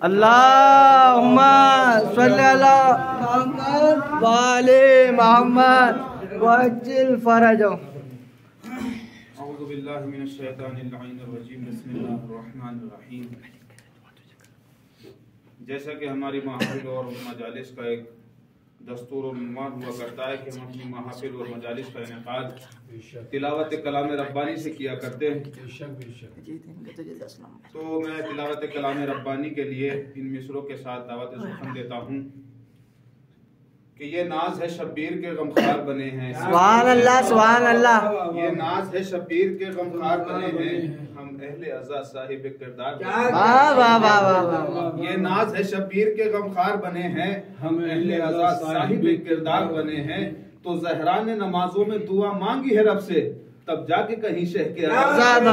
अल्लाहुम्मा सल्ली अला मुहम्मद व आले मुहम्मद वअज्जिल फरजहु। अऊज़ु बिल्लाहि मिनश शैतानिर रजीम। बिस्मिल्लाहिर रहमानिर रहीम। जैसा कि हमारी महफिल और मजालिस का एक दस्तूर और उन्वान हुआ करता है कि हम अपनी महफिल और मजालिस का इनेकाद तिलावत कलाम रब्बानी से किया करते हैं, तो मैं तिलावत कलाम रब्बानी के लिए इन मिसरों के साथ दावत सुखन देता हूँ कि ये नाज है शब्बीर के गमखार बने हैं। सुभान अल्लाह, सुभान अल्लाह। ये नाज है शब्बीर के गमखार बने हैं, हम अहले अज़ा साहिब किरदार। वाह वाह वाह वाह। ये नाज है शब्बीर के गमखार बने हैं, हम अहले अज़ा साहिब किरदार बने हैं। तो ज़हरा ने नमाजों में दुआ मांगी है रब से, तब जाके कहीं शेख के आज़ाद।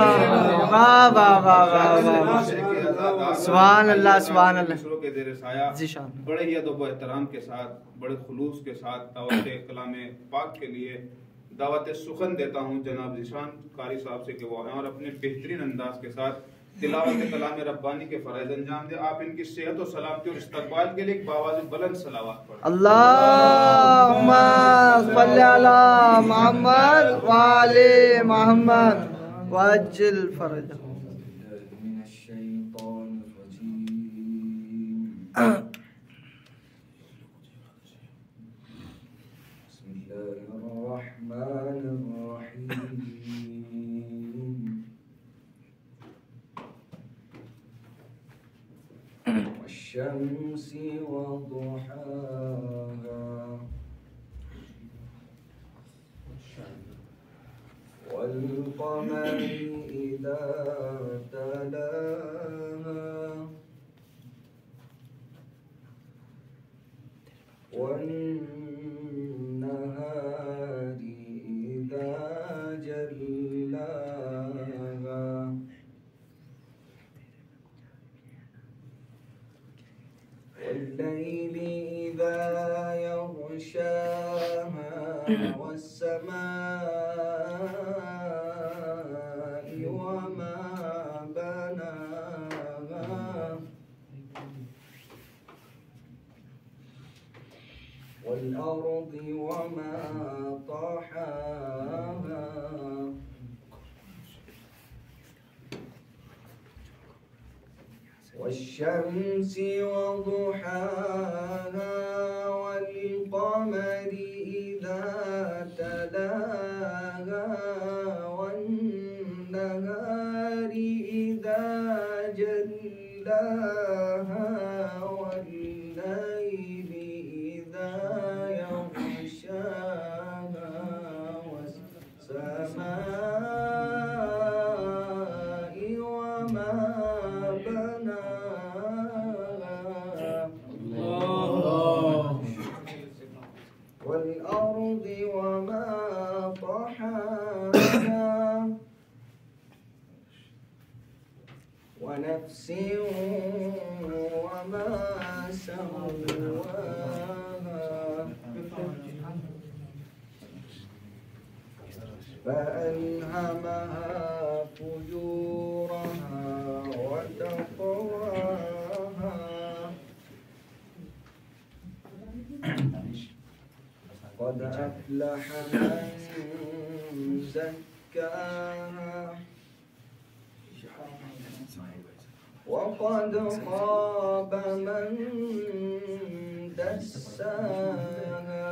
वाह वाह वाह वाह। सुभान अल्लाह, सुभान अल्लाह। के ज़ेरे साया बड़े ही अदब व एहतराम के साथ, बड़े खुलूस के साथ दावत कलाम पाक के लिए दावत सुखन देता हूँ जनाब ज़ीशान कारी साहब से कि वो आएं और अपने बेहतरीन अंदाज के साथ तिलावत कलाम रब्बानी के फ़राइज़ अंजाम दे। आप इनकी सेहत और सलामती और इस्तक़बाल के लिए एक बावाज़ बुलंद सलावत पढ़ें। अल्लाहुम्मा सल्ली अला मुहम्मद व आले मुहम्मद वअज्जिल फरजहु। والشمس وضحاها والقمر إذا تلاها والنهار إذا جلاها والليل إذا يغشاها والسماء وما بناها والأرض وما طحاها والشمس وضحاها والقمر إذا تلاها والنهار إذا جلاها والليل إذا يغشاها والسماء وما والأرض وما طحاها ونفس وما سواها فألهمها فجورها وتقواها قد أفلح من زكاها وقد خاب من دساها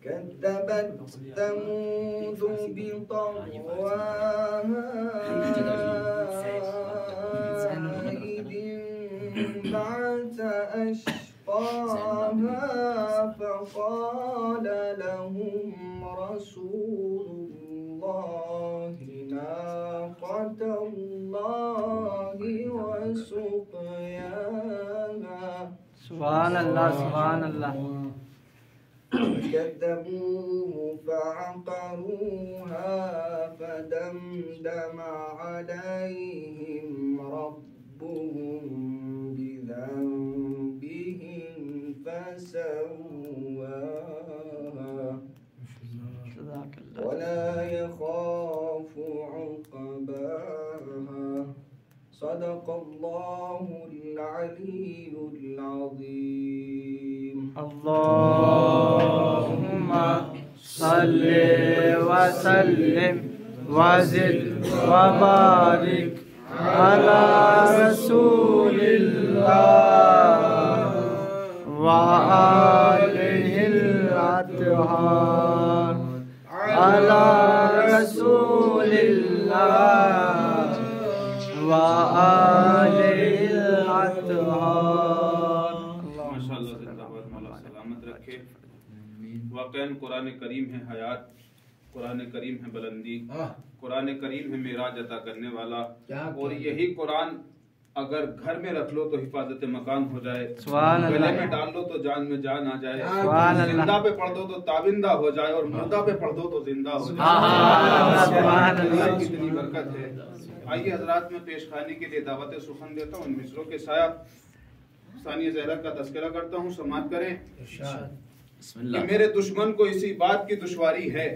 كذبت ثمود بطغواها إذ انبعث أشقاها فقال لهم رسول الله ناقة الله وسقياها सुभान अल्लाह, सुभान अल्लाह। كذبوه فعقروها فدمدم عليهم ربهم بذنبهم فسواها ولا يخاف عقباها صدق الله العلي العظيم اللهم صل وسلم وزد وبارك على رسول الله وآله الأطهار على رسول الله وآله الأطهار। माशाअल्लाह जिंदाबाद, मौला सलामत रखे। वाक़ईन कुरान करीम है हयात, कुरान करीम है बुलंदी, कुरान करीम है मेराज अता करने वाला। और यही कुरान अगर घर में रख लो तो हिफाजत मकान हो जाए, गले में डाल लो तो जान में जान आ जाए, जिंदा पे पढ़ दो तो ताबिंदा हो जाए, और मुर्दा पे पढ़ दो तो जिंदा हो जाए। कितनी बरकत है। आइए हजरात, में पेशखानी के लिए दावत सुखन देता हूँ। मिसरों के साया सानिया ज़हरा का तज़किरा करता हूँ, समाअत करें। कि मेरे दुश्मन को इसी बात की दुश्वारी है,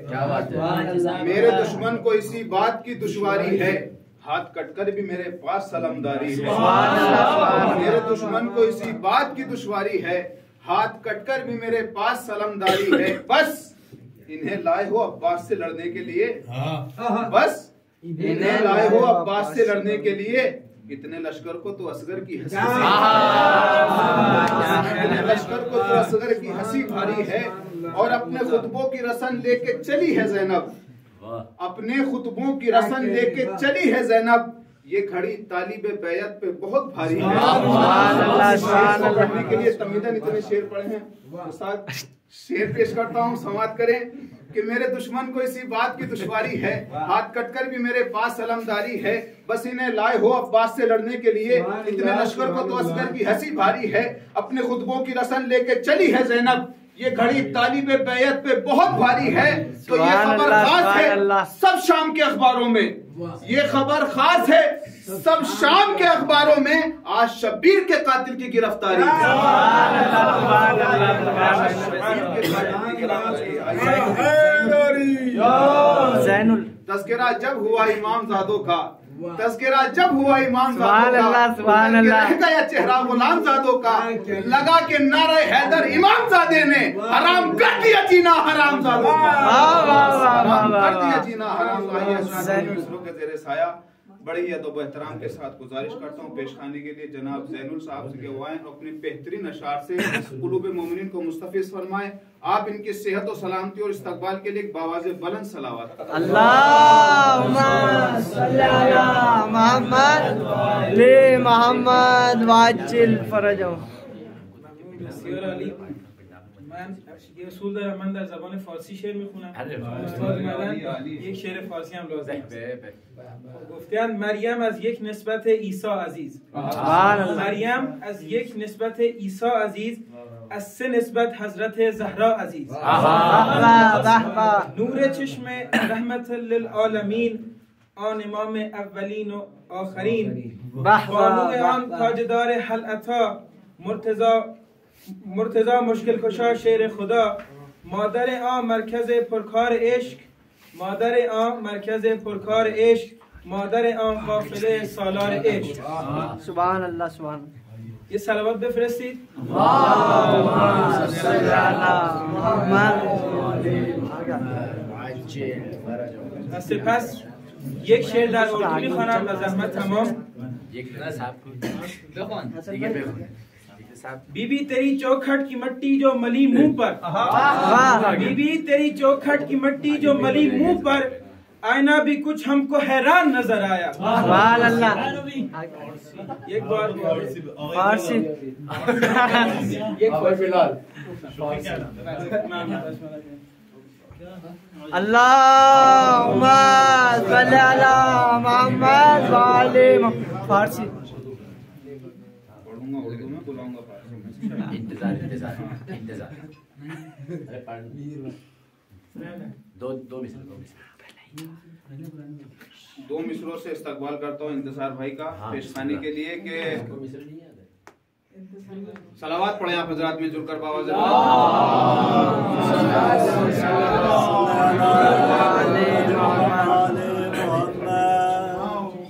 मेरे दुश्मन को इसी बात की दुश्वारी है, हाथ कटकर भी मेरे पास सलामदारी है। मेरे दुश्मन को इसी बात की दुश्वारी है, हाथ कटकर भी मेरे पास सलामदारी है। बस इन्हें लाए हो अब्बास से लड़ने के लिए, बस इन्हें लाए हो अब्बास से लड़ने के लिए। इतने लश्कर को तो असगर की हंसी, इतने लश्कर को तो असगर की हंसी भारी है। और अपने खुतबों की रस्म लेके चली है ज़ैनब, अपने खुतबों की रस्म लेके चली है ज़ैनब। ये घड़ी तालिबे बैयत पे बहुत भारी है। पढ़ने के लिए तमीदन इतने शेर पढ़े हैं, उस्ताद शेर पेश करता हूँ, समाअत करें। कि मेरे दुश्मन को इसी बात की दुश्वारी है, हाथ कटकर भी मेरे पास सलामदारी है। बस इन्हें लाए हो अब्बास से लड़ने के लिए, इतने लश्कर को तो असगर की हंसी भारी है। अपने खुतबों की रस्म लेके चली है ज़ैनब, ये घड़ी तालिबे बैयत पे बहुत भारी है। तो ये खबर खास है सब शाम के अखबारों में, ये खबर खास है सब शाम के अखबारों में। आज शब्बीर के कातिल की गिरफ्तारी। तज़किरा जब हुआ इमाम ज़ादों का, तज़किरा जब हुआ इमाम ज़ादों का, रह गया चेहरा गुलाम ज़ादों का। लगा के नारे हैदर इमाम ज़ादे ने हराम कर दिया जीना हराम ज़ादों का, हराम कर दिया जीना हराम ज़ादों के ज़ेरे साया। बड़ी अदब एहतराम के साथ गुजारिश करता हूँ पेशखानी के लिए जनाब ज़ैनुल साहब से वो आए अपने बेहतरीन अशार से कुलूब मोमिनीन को मुस्तफ़िज़ फरमाए। आप इनकी सेहत और सलामती और इस्तकबाल के लिए बावाज़े बुलंद सलावत। अल्लाहुम्मा सल्ली अला मुहम्मद वाजिल फरजहु। ये रसूल रहमान در زبان فارسی شعر میخونم. یک شعر فارسی هم لازم است. گفتن مریم از یک نسبت عیسی عزیز، مریم از یک نسبت عیسی عزیز، از سه نسبت حضرت زهرا عزیز. نور چشم رحمت للعالمین، آن امام اولین و آخرین، بانوی آن تاجدار حلعتا، مرتضی مشکل کشا شیر خدا، مادر آن مرکز پرکار عشق، مادر آن مرکز پرکار عشق، مادر آن قافله سالار عشق. سبحان الله سبحان الله. یه صلوات بفرستید. اللهم صل علی محمد. و سپس یک شعر در اردو میخوانم و زحمت تمام. बीबी तेरी चौखट की मट्टी जो मली मुंह पर, बीबी तेरी चौखट की मट्टी जो मली मुंह पर, आईना भी कुछ हमको हैरान नजर आया. एक बार फारसी अल्लाहुम्मा सल्ली अला मुहम्मद व आले फारसी उर्दू में बुलाऊंगा फारसी में। इंतजार इंतजार इंतजार दो मिसरों से इस्तकबाल करता हूँ इंतजार भाई का पेशखानी के लिए कि सलावत पढ़े आप हजरात में जुड़कर बाबा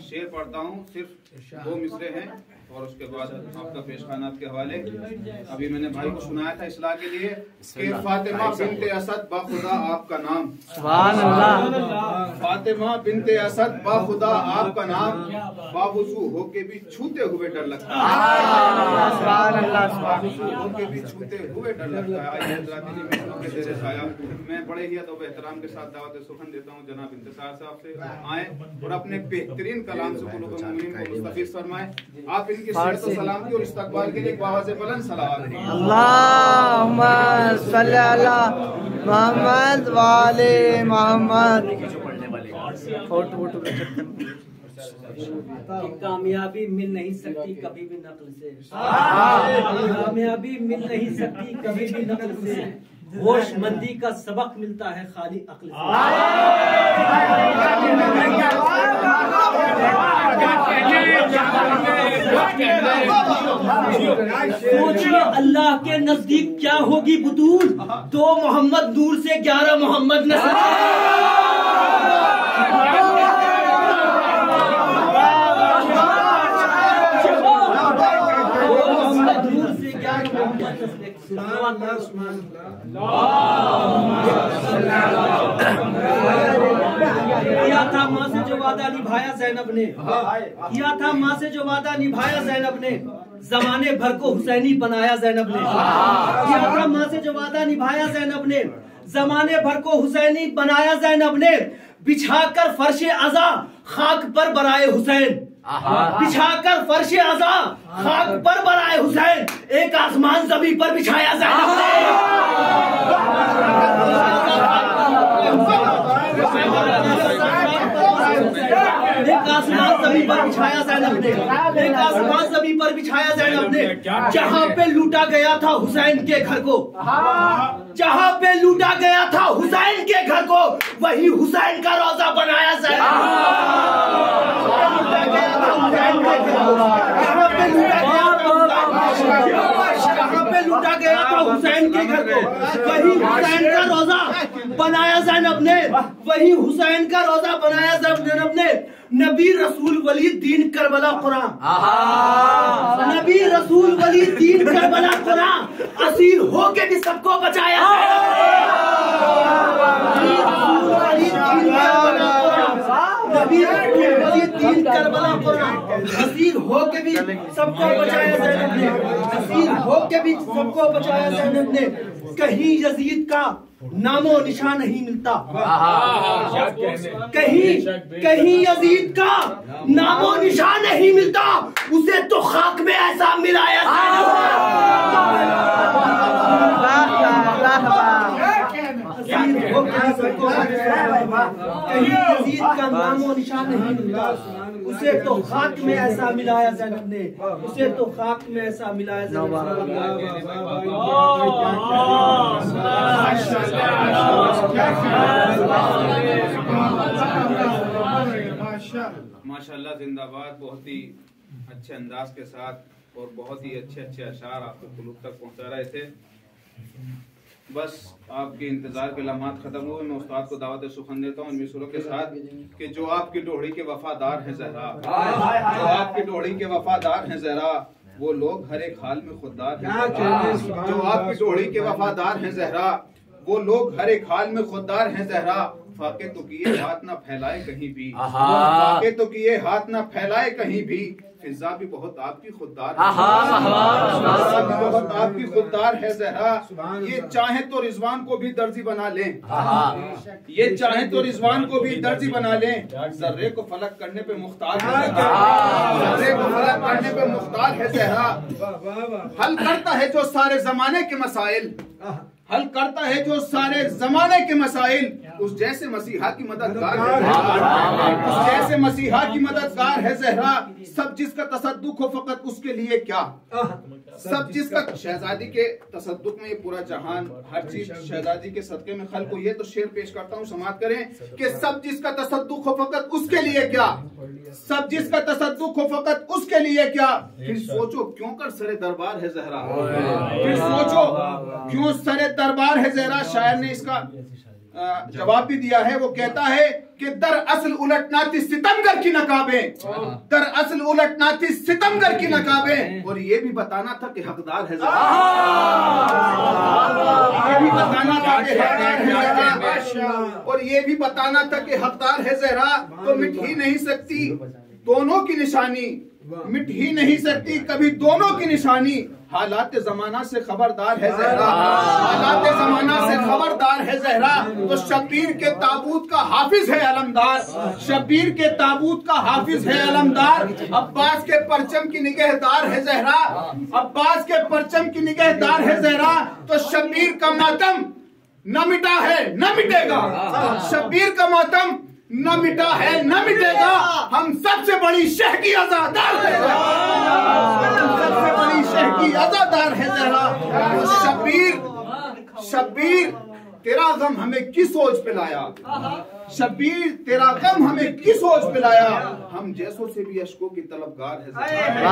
शेर पढ़ता हूँ, सिर्फ 2 मिसरे हैं और उसके बाद आपका पेशखानात के हवाले। अभी मैंने भाई को सुनाया था इस्लाह के लिए कि फातिमा बिनते असद बाखुदा आपका नाम, सुभान अल्लाह। फातिमा बिनते असद बाखुदा आपका नाम, बावुजू होके भी छूते हुए डर लगता है, सुभान अल्लाह। बावुजू होके भी छूते हुए डर लगता है। आइए हज़रात जी, मैं बड़े ही अदब एहतराम के साथ दावत सुखन देता हूँ जनाब इंतजार साहब से आए और अपने बेहतरीन कलाम से कुलूब मोमिनीन को मुस्तफीज़ फरमाएं। आप इनकी सेहत और सलामती और इस्तकबाल के लिए एक आवाज़ बुलंद सलावत दें। अल्लाहुम्मा सल्ली अला मोहम्मद व आले मोहम्मद। फोटो कामयाबी मिल नहीं सकती कभी भी नकल से, कामयाबी मिल नहीं सकती कभी भी नकल से, होशमंदी का सबक मिलता है खाली अक्ल से। सोचिए अल्लाह के नजदीक क्या होगी बुतूल, 2 मोहम्मद नूर से 11 मोहम्मद नस्ल। किया था माँ से जो वादा निभाया ज़ैनब ने, किया था माँ से जो वादा निभाया ज़ैनब ने, जमाने भर को हुसैनी बनाया ज़ैनब ने। किया था माँ से जो वादा निभाया ज़ैनब ने, जमाने भर को हुसैनी बनाया ज़ैनब ने। बिछाकर फर्शे अज़ा खाक पर बराए हुसैन, बिछाकर फर्शे अज़ा खाक पर बराए हुसैन, एक आसमान ज़मीन पर बिछाया ज़ैनब ने। एक आसमान ज़मीन पर बिछाया ज़ैनब ने, एक आसमान ज़मीन पर बिछाया ज़ैनब ने। जहाँ पे लूटा गया था हुसैन के घर को, जहाँ पे लूटा गया था हुसैन के घर को, वही हुसैन का रोजा बनाया ज़ैनब। जहाँ पे लूटा गया था हुसैन के घर को, वही हुसैन का रोजा बनाया ज़ैनब ने, वही हुसैन का रोजा बनाया ज़ैनब ने। नबी रसूल वली दीन करबला कुरान, नबी रसूल वली दीन करबला कुरान, असीर होके भी सबको बचाया। नबी रसूल वली दीन करबला कुरान, असीर होके भी सबको बचाया ज़ैनब ने, असीर होके भी सबको बचाया ज़ैनब ने। कहीं यजीद का नामो निशान नहीं मिलता, कहीं यजीद का नामो निशान नहीं मिलता, उसे तो खाक में ऐसा मिलाया कहीं यजीद का नामो निशान नहीं मिलता, उसे तो खाक में ऐसा मिलाया ज़ैनब ने, उसे तो खाक में ऐसा मिलाया ज़ैनब ने। माशाल्लाह जिंदाबाद। बहुत ही अच्छे अंदाज के साथ और बहुत ही अच्छे अच्छे अशार आपके कुलूब तक पहुंचा रहे थे। बस आपके इंतजार के लम्हात खत्म हुए। मैं उस्ताद को दावत सुखन देता हूँ इन मिसरों के साथ कि जो आपकी डोहड़ी के वफादार हैं ज़हरा, जो आपकी डोहड़ी के वफादार हैं ज़हरा, वो लोग हर एक हाल में खुददार हैं। जो आपकी डोहड़ी के वफादार हैं ज़हरा, वो लोग हर एक हाल में खुददार हैं ज़हरा। फाके तो किए हाथ ना फैलाए कहीं भी, फाके तो किए हाथ ना फैलाए कहीं भी, फिजा भी बहुत आपकी खुददार है, बहुत आपकी खुददार है ज़हरा। ये चाहे तो रिजवान को भी दर्जी बना लें, ये चाहे तो रिजवान को भी दर्जी बना लें, जर्रे को फलक करने पे मुख्तार है, जर्रे को फलक करने पे मुख्तार है ज़हरा। हल करता है जो सारे जमाने के मसाइल, हल करता है जो सारे जमाने के मसाइल, उस जैसे मसीहा की मददगार है, उस जैसे मसीहा की मददगार है ज़हरा। सब जिसका तसद्दुक हो फकत उसके लिए क्या, सब जिसका शहजादी के तसद्दुक में ये पूरा जहान, हर चीज शहजादी के सदके में खल्क को। ये तो शेर पेश करता हूँ, समाअत करें कि सब जिसका तसद्दुक हो फकत उसके लिए क्या, सब जिसका तसद्दुक हो फकत उसके लिए क्या। फिर सोचो क्यों कर सरे दरबार है जहरा, फिर सोचो क्यों सरे दरबार है जहरा। शायर ने इसका जवाब भी दिया है। वो कहता है कि दर असल उलटना थी सितमगर की नकाबें, दर असल उलटना थी सितमगर की नकाबें, और ये भी बताना था कि हकदार है जहरा, ये भी बताना था कि हकदार है जहरा, और ये भी बताना था कि हकदार है जहरा। तो मिट ही नहीं सकती दोनों की निशानी, मिट ही नहीं सकती कभी दोनों की निशानी। हालात जमाना से खबरदार है जहरा, हालात जमाना से खबरदार है जहरा। तो शब्बीर के ताबूत का हाफिज है अलमदार, शब्बीर के ताबूत का हाफिज है अलमदार। अब्बास के परचम की निगहदार है जहरा, अब्बास के परचम की निगहदार है जहरा। तो शब्बीर का मातम न मिटा है न मिटेगा, शब्बीर का मातम न मिटा है न मिटेगा। हम सबसे बड़ी शह की आजादार है, सबसे बड़ी शह की आजादार है जहरा। तो शब्बीर तेरा गम हमें किस सोच पे लाया, शब्बीर तेरा गम हमें किस सोच पे लाया। हम जैसों से भी अशकों की तलबगार है जहरा,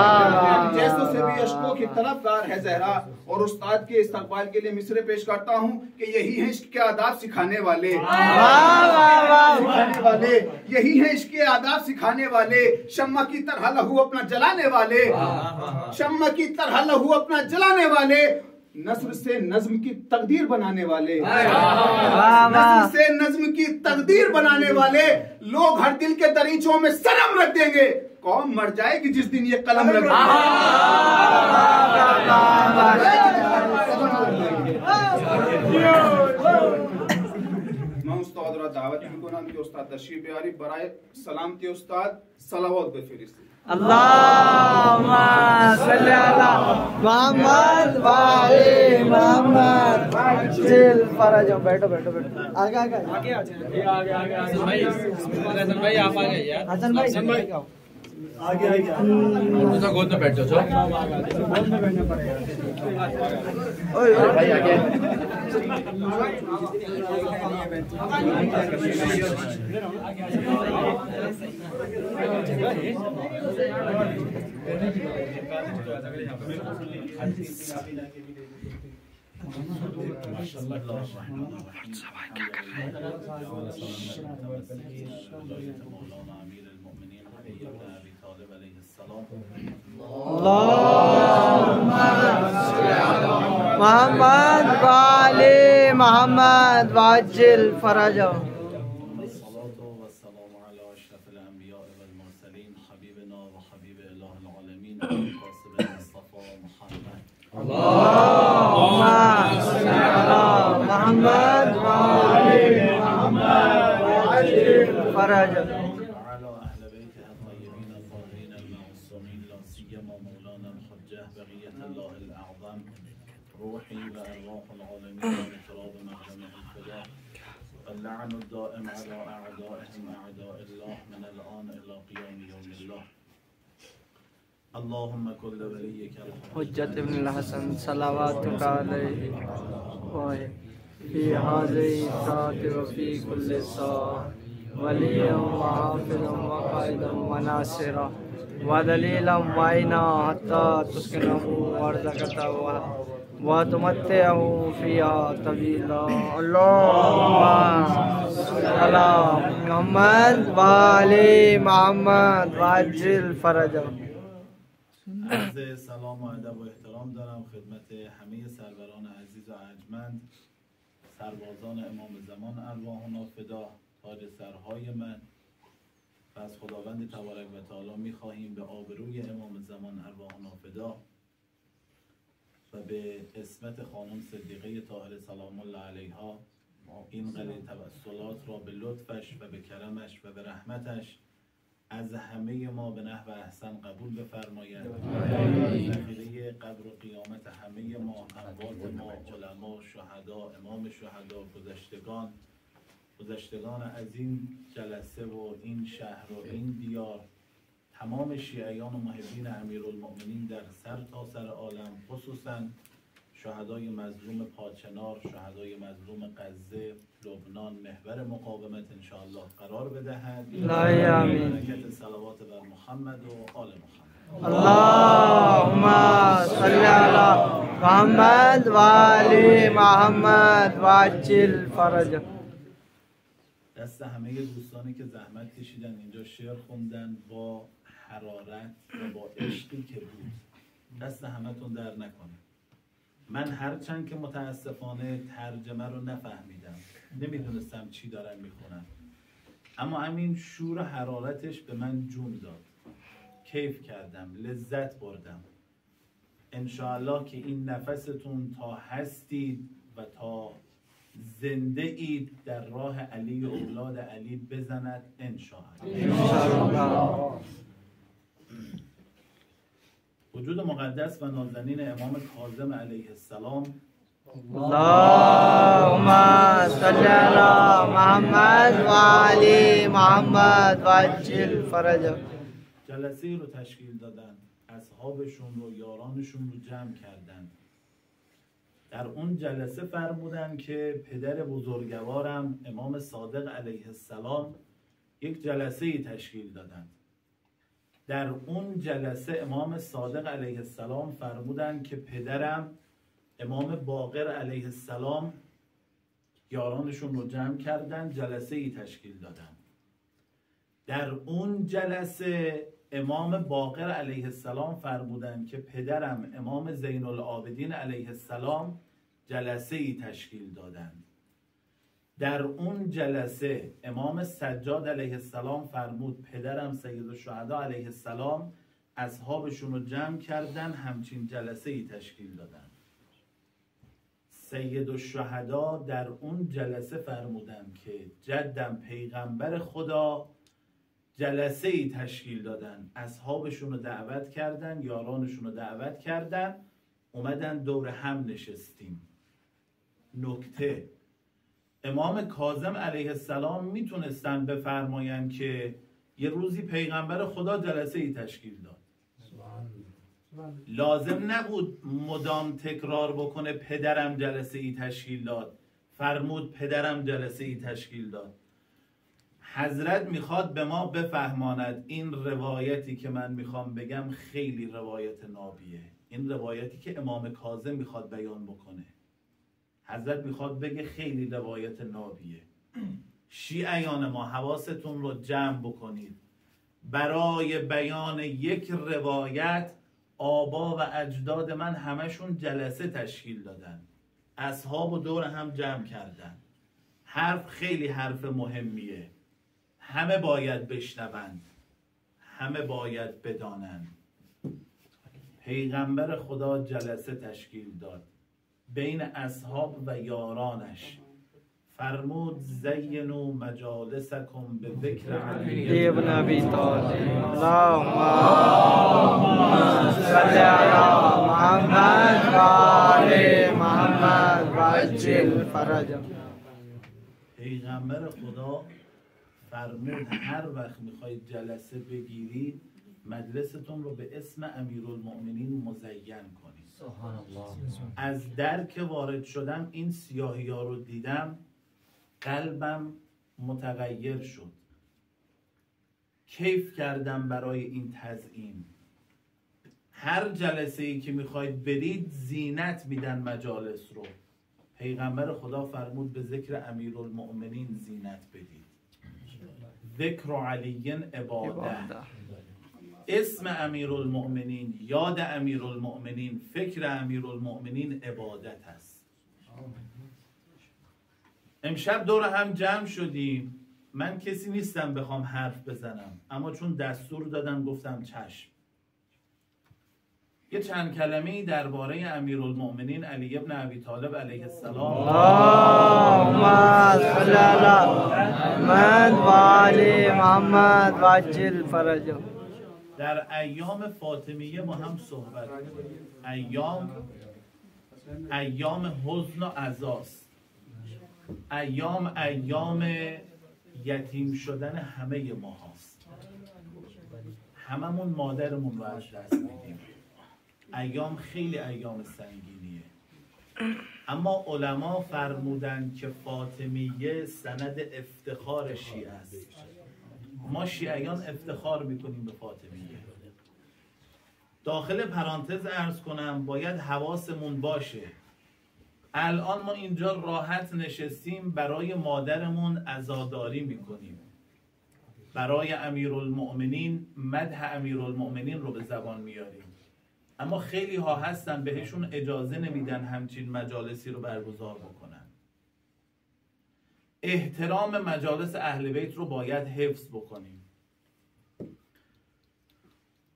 हम जैसों से भी अशकों की तलबगार है जहरा। और उस्ताद के इस्तकबाल के लिए मिसरे पेश करता हूँ कि यही है इश्क के आदाब सिखाने वाले, सिखाने वाले, यही है इश्क के आदाब सिखाने वाले। शम्मा की तरह लहू अपना जलाने वाले, शम्मा की तरह लहू अपना जलाने वाले। नस्र से नज्म की तकदीर बनाने वाले, नस्र से नज्म की तकदीर बनाने वाले। लोग हर दिल के दरीचों में सनम रख देंगे, कौम मर जाएगी जिस दिन ये कलम रख देंगे। मैं उस्ताद और दावत के उस्ताद तशरीफ यारी बराए सलामती उस्ताद सलावत बेफिरिस्ती। अल्लाहुम्मा सल्ली अला मोहम्मद व आले मोहम्मद जिल फरज। बैठो बैठो बैठो, आगे आगे आगे आ जाए, हसन भाई आप आ गए यार, हसन भाई आगे आगे तो गोद में बैठ जाओ, गोद में बैठना पड़ेगा। ओए भाई आगे क्या कर रहे हैं। मोहम्मद वाले मोहम्मद वाजिल फरज। मोहम्मद वाले मोहम्मद वाजिल फरज। روحي وأرواح العالمين وتراب مخدمه الفداء. اللعن الدائم على أعدائهم أعداء الله من الآن إلى قيام يوم الله. اللهم كل وليك حجة ابن الحسن صلواتك عليه في هذه الساعة وفي كل ساعة وليا وحافظا وقائدا وناصرا ودليلا معينا حتى تسكنه أرضك وتمتعه فيها طويلا. اللهم صل على محمد وآل محمد وعجل فرجه. عرض سلام و ادب و احترام دارم خدمت همه سروران عزیز و ارجمند، سربازان امام زمان ارواحنا فدا، تاج سرهای من. و از خداوند تبارک و تعالی می‌خواهیم به آبروی امام زمان ارواحنا فدا و به اسمت خانم صدیقه طاهره سلام الله علیها این قلیل توسلات را به لطفش و به کرمش و به رحمتش از همه ما به نحو احسن قبول بفرماید. ذخیره قبر و قیامت همه ما، اموات ما، علما، شهدا، امام شهدا، گذشتگان از این جلسه و این شهر و این دیار، تمام شیعیان و محبین امیرالمؤمنین در سر تا سر عالم، خصوصا شهدای مظلوم پاچنار، شهدای مظلوم غزه، لبنان محور مقاومت انشاءالله قرار بدهد. برکت صلوات بر محمد و آل محمد. اللهم صل علی محمد و آل محمد و عجل فرج. دست همه دوستانی که زحمت کشیدن اینجا شعر خوندن با حرارت و با عشقی که بود، دست همتون در نکنه. من هرچند که متاسفانه ترجمه رو نفهمیدم، نمیدونستم چی دارن میخونن، اما همین شور حرارتش به من جون داد، کیف کردم، لذت بردم. انشاءالله که این نفستون تا هستید و تا زنده اید در راه علی و اولاد علی بزند انشاءالله. وجود مقدس و نازنین امام کاظم علیه السلام. اللهم صل علی محمد و آل محمد و عجل فرج. جلسه رو تشکیل دادن، اصحابشون رو، یارانشون رو جمع کردن. در اون جلسه فرمودن که پدر بزرگوارم امام صادق علیه السلام یک جلسه تشکیل دادن. در اون جلسه امام صادق علیه السلام فرمودن که پدرم امام باقر علیه السلام یارانشون رو جمع کردن، جلسه تشکیل دادن. در اون جلسه امام باقر علیه السلام فرمودن که پدرم امام زین العابدین علیه السلام جلسه تشکیل دادند. در اون جلسه امام سجاد علیه السلام فرمود پدرم سید الشهدا علیه السلام اصحابشون رو جمع کردن، همچین جلسه تشکیل دادن. سید الشهدا در اون جلسه فرمودن که جدم پیغمبر خدا جلسه تشکیل دادن، اصحابشون رو دعوت کردن، یارانشون رو دعوت کردن، اومدن دور هم نشستیم. نکته: امام کاظم علیه السلام میتونستن بفرماین که یه روزی پیغمبر خدا جلسه تشکیل داد، لازم نبود مدام تکرار بکنه پدرم جلسه تشکیل داد، فرمود پدرم جلسه تشکیل داد. حضرت میخواد به ما بفهماند این روایتی که من میخوام بگم خیلی روایت نابیه. این روایتی که امام کاظم میخواد بیان بکنه، حضرت میخواد بگه خیلی روایت نابیه. شیعیان ما حواستون رو جمع بکنید. برای بیان یک روایت آبا و اجداد من همشون جلسه تشکیل دادن، اصحاب و دور هم جمع کردن. حرف خیلی حرف مهمیه، همه باید بشنوند، همه باید بدانند. پیغمبر خدا جلسه تشکیل داد بین اصحاب و یارانش، فرمود زینوا مجالسکم به ذکر علی ابن ابی طالب. اللهم صل علی محمد و آل محمد و عجل فرج. پیغمبر خدا فرمود هر وقت میخواید جلسه بگیرید مجلستون رو به اسم امیرالمؤمنین مزین کنید. از در که وارد شدم این سیاهی ها رو دیدم، قلبم متغیر شد، کیف کردم برای این تزیین. هر جلسه ای که میخواید برید زینت میدن مجالس رو. پیغمبر خدا فرمود به ذکر امیرالمؤمنین زینت بدید. ذکر علی عباده، اسم امیرالمؤمنین، یاد امیرالمؤمنین، فکر امیرالمؤمنین عبادت است. امشب دور هم جمع شدیم. من کسی نیستم بخوام حرف بزنم، اما چون دستور دادن گفتم چشم. یه چند کلمه‌ای درباره امیرالمؤمنین علی ابن ابی طالب علیه السلام. اللهم صل علی محمد و آل محمد و عجل فرج. در ایام فاطمیه ما هم صحبت کنیم. ایام حزن و عزاست. ایام یتیم شدن همه ما هست. هممون مادرمون رو از دست میدیم. ایام خیلی ایام سنگینیه. اما علما فرمودن که فاطمیه سند افتخار شیعه است. ما شیعیان افتخار میکنیم به فاطمیه. داخل پرانتز عرض کنم باید حواسمون باشه الان ما اینجا راحت نشستیم برای مادرمون عزاداری میکنیم، برای امیرالمؤمنین مدح امیرالمؤمنین رو به زبان میاریم، اما خیلی ها هستن بهشون اجازه نمیدن همچین مجالسی رو برگزار بکنن. احترام مجالس اهل بیت رو باید حفظ بکنیم.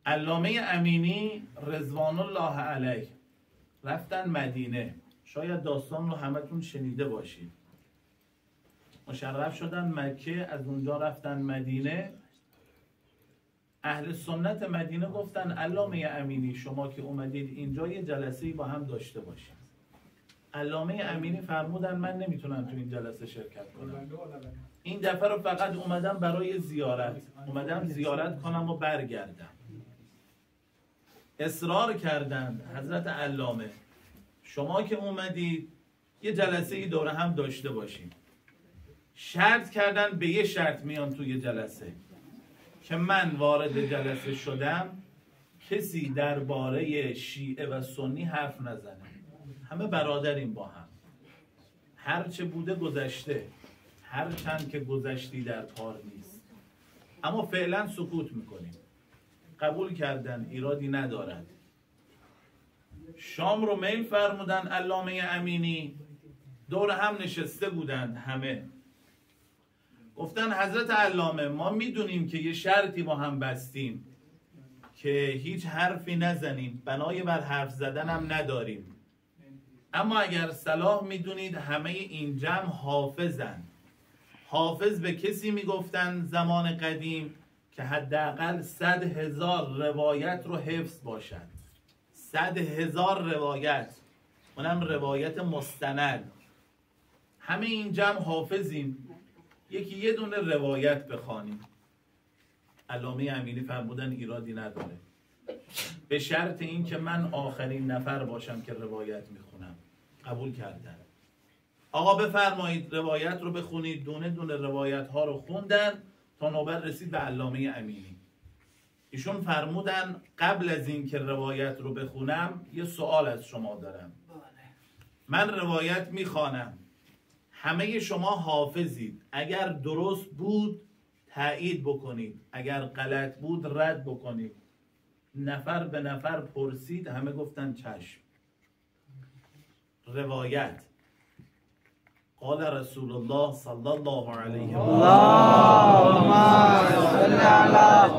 علامه امینی رضوان الله علیه رفتن مدینه، شاید داستان رو همتون شنیده باشید. مشرف شدن مکه، از اونجا رفتن مدینه. اهل سنت مدینه گفتن علامه امینی شما که اومدید اینجا یه جلسه‌ای با هم داشته باشید. علامه امینی فرمودن من نمیتونم تو این جلسه شرکت کنم، این دفعه رو فقط اومدم برای زیارت، اومدم زیارت کنم و برگردم. اصرار کردند حضرت علامه شما که اومدید یه جلسه‌ای دوره هم داشته باشیم. شرط کردن به یه شرط میان توی جلسه که من وارد جلسه شدم کسی درباره شیعه و سنی حرف نزنه، همه برادریم با هم، هرچه بوده گذشته، هر چند که گذشتی در کار نیست، اما فعلا سکوت میکنیم. قبول کردن، ایرادی ندارد. شام رو میل فرمودن علامه امینی، دور هم نشسته بودند همه. گفتن حضرت علامه ما میدونیم که یه شرطی با هم بستیم که هیچ حرفی نزنیم، بنای بر حرف زدن هم نداریم، اما اگر صلاح میدونید همه این جمع حافظن. حافظ به کسی میگفتن زمان قدیم که حداقل 100,000 روایت رو حفظ باشد. 100,000 روایت، اونم روایت مستند. همه این جمع حافظیم، یکی یه دونه روایت بخوانیم. علامه امینی فرمودن ایرادی نداره، به شرط این که من آخرین نفر باشم که روایت میخونم. قبول کردن. آقا بفرمایید روایت رو بخونید. دونه دونه روایت ها رو خوندن تا نوبت رسید به علامه امینی. ایشون فرمودن قبل از این که روایت رو بخونم یه سوال از شما دارم. من روایت میخوانم، همه شما حافظید، اگر درست بود تایید بکنید، اگر غلط بود رد بکنید. نفر به نفر پرسید، همه گفتن چشم. روایت قال رسول الله صلی الله علیه و اللهم صل علی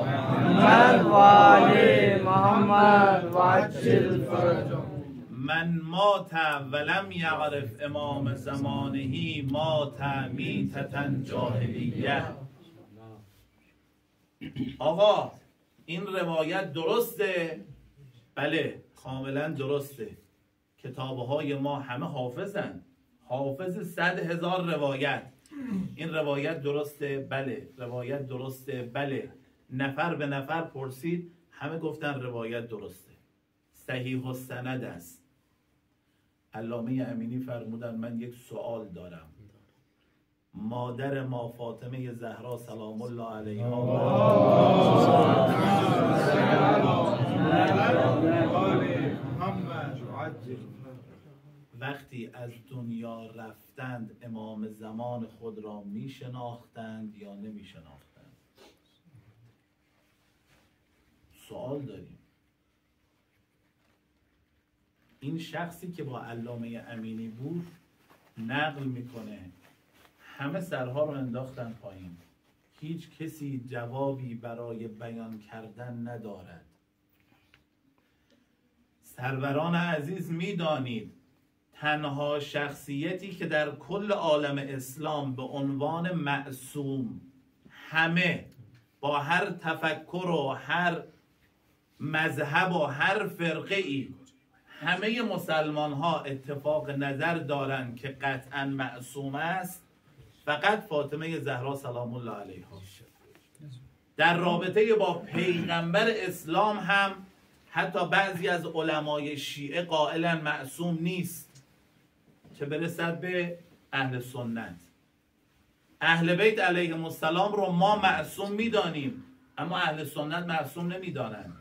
محمد و آل محمد و عجل فرجهم. من مات ولم یعرف امام زمانه مات میتة جاهلیه. آقا این روایت درسته؟ بله کاملا درسته. کتابهای ما همه حافظن، حافظ 100,000 روایت. این روایت درسته؟ بله. روایت درسته؟ بله. نفر به نفر پرسید، همه گفتن روایت درسته، صحیح السند است. علامه امینی فرمودن من یک سوال دارم. مادر ما فاطمه زهرا سلام الله علیها وقتی از دنیا رفتند امام زمان خود را می شناختند یا نمی شناختند؟ سوال داریم. این شخصی که با علامه امینی بود نقل میکنه همه سرها رو انداختن پایین، هیچ کسی جوابی برای بیان کردن ندارد. سروران عزیز میدانید تنها شخصیتی که در کل عالم اسلام به عنوان معصوم همه با هر تفکر و هر مذهب و هر فرقه ای همه مسلمان ها اتفاق نظر دارند که قطعا معصوم است، فقط فاطمه زهرا سلام الله علیها. در رابطه با پیغمبر اسلام هم حتی بعضی از علمای شیعه قائلا معصوم نیست. که برسد به اهل سنت. اهل بیت علیهم السلام رو ما معصوم میدانیم، اما اهل سنت معصوم نمیدانند.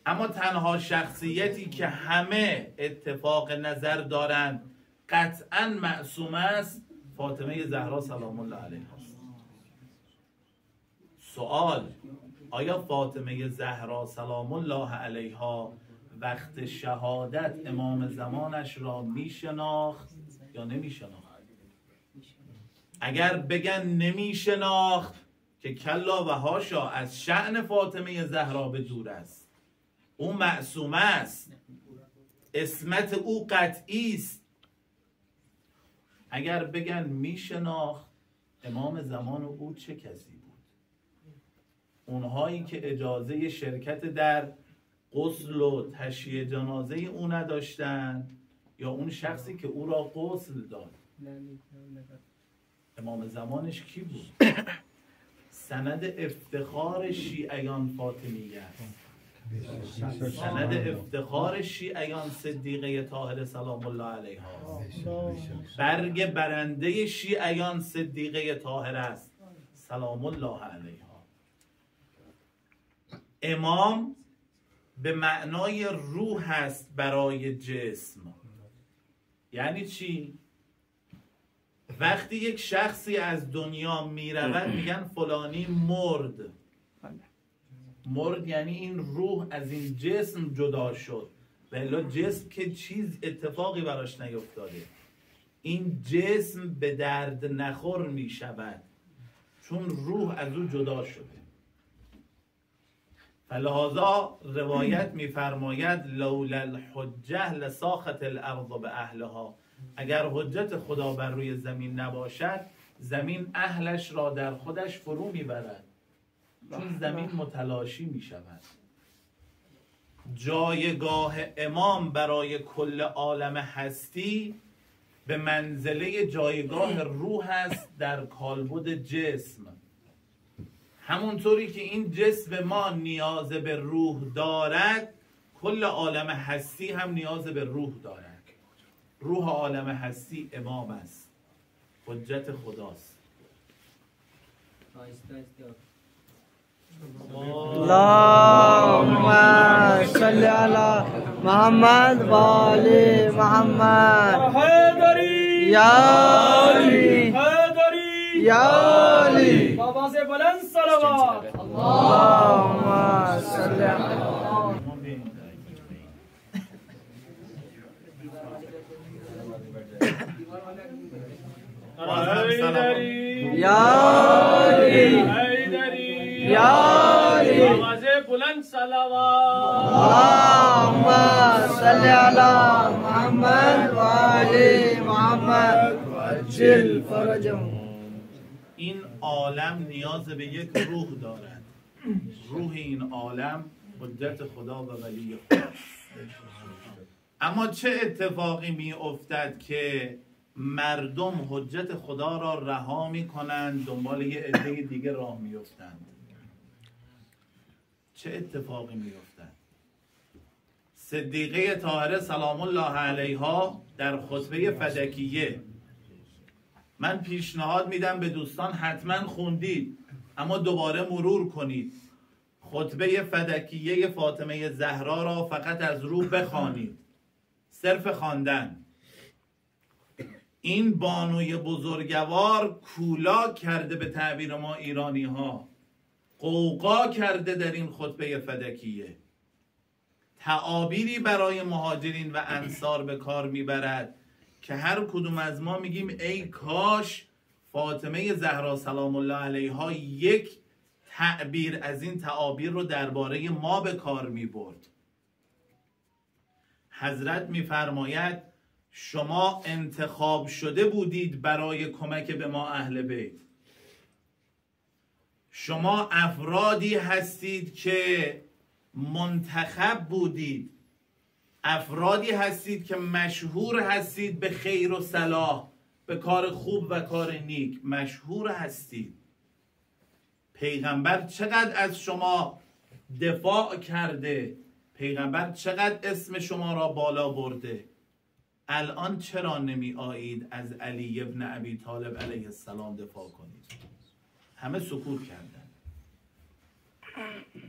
اما تنها شخصیتی که همه اتفاق نظر دارند قطعا معصوم است فاطمه زهرا سلام الله علیها است. سوال: آیا فاطمه زهرا سلام الله علیها وقت شهادت امام زمانش را میشناخت یا نمیشناخت؟ اگر بگن نمیشناخت که کلا و هاشا، از شأن فاطمه زهرا به دور است، او معصوم است، عصمت او قطعی است. اگر بگن میشناخت، امام زمان او چه کسی بود؟ اونهایی که اجازه شرکت در غسل و تشییع جنازه او نداشتن، یا اون شخصی که او را غسل داد؟ امام زمانش کی بود؟ سند افتخار شیعیان فاطمیه است. سند افتخار شیعیان صدیقه طاهره سلام الله علیها است. برگ برنده شیعیان صدیقه طاهره است سلام الله علیها. امام به معنای روح است برای جسم. یعنی چی؟ وقتی یک شخصی از دنیا میرود میگن فلانی مرد. مرد یعنی این روح از این جسم جدا شد. بلا جسم که چیز اتفاقی براش نیفتاده، این جسم به درد نخور میشود چون روح از او جدا شده. فلذا روایت میفرماید لولا الحجه لساخت الارض به اهلها. اگر حجت خدا بر روی زمین نباشد، زمین اهلش را در خودش فرو میبرد، چون زمین متلاشی میشود. جایگاه امام برای کل عالم هستی به منزله جایگاه روح است در کالبد جسم. همونطوری که این جسم ما نیاز به روح دارد، کل عالم هستی هم نیاز به روح دارد. روح عالم هستی امام است، حجت خداست. اللهم صل علی محمد و آل محمد. حیدری یا علی حیدری یا علی. بابا سے بلند صلوات. اللهم صل علی حیدری یا علی حیدری یا علی. بابا سے بلند صلوات. اللهم صل علی محمد و آل محمد عجل فرجهم. این عالم نیاز به یک روح دارد. روح این عالم حجت خدا و ولی خدا. اما چه اتفاقی می افتد که مردم حجت خدا را رها می کنند، دنبال یه عده دیگه راه می افتند؟ چه اتفاقی می افتد؟ صدیقه طاهره سلام الله علیها در خطبه فدکیه، من پیشنهاد میدم به دوستان حتما خوندید، اما دوباره مرور کنید. خطبه فدکیه فاطمه زهرا را فقط از رو بخوانید، صرف خواندن. این بانوی بزرگوار کولا کرده، به تعبیر ما ایرانی ها قوقا کرده در این خطبه فدکیه. تعابیری برای مهاجرین و انصار به کار میبرد که هر کدوم از ما میگیم ای کاش فاطمه زهرا سلام الله علیها یک تعبیر از این تعابیر رو درباره ما به کار میبرد. حضرت میفرماید شما انتخاب شده بودید برای کمک به ما اهل بیت. شما افرادی هستید که منتخب بودید، افرادی هستید که مشهور هستید به خیر و صلاح، به کار خوب و کار نیک مشهور هستید. پیغمبر چقدر از شما دفاع کرده، پیغمبر چقدر اسم شما را بالا برده. الان چرا نمی آیید از علی ابن ابی طالب علیه السلام دفاع کنید؟ همه سکوت کردن.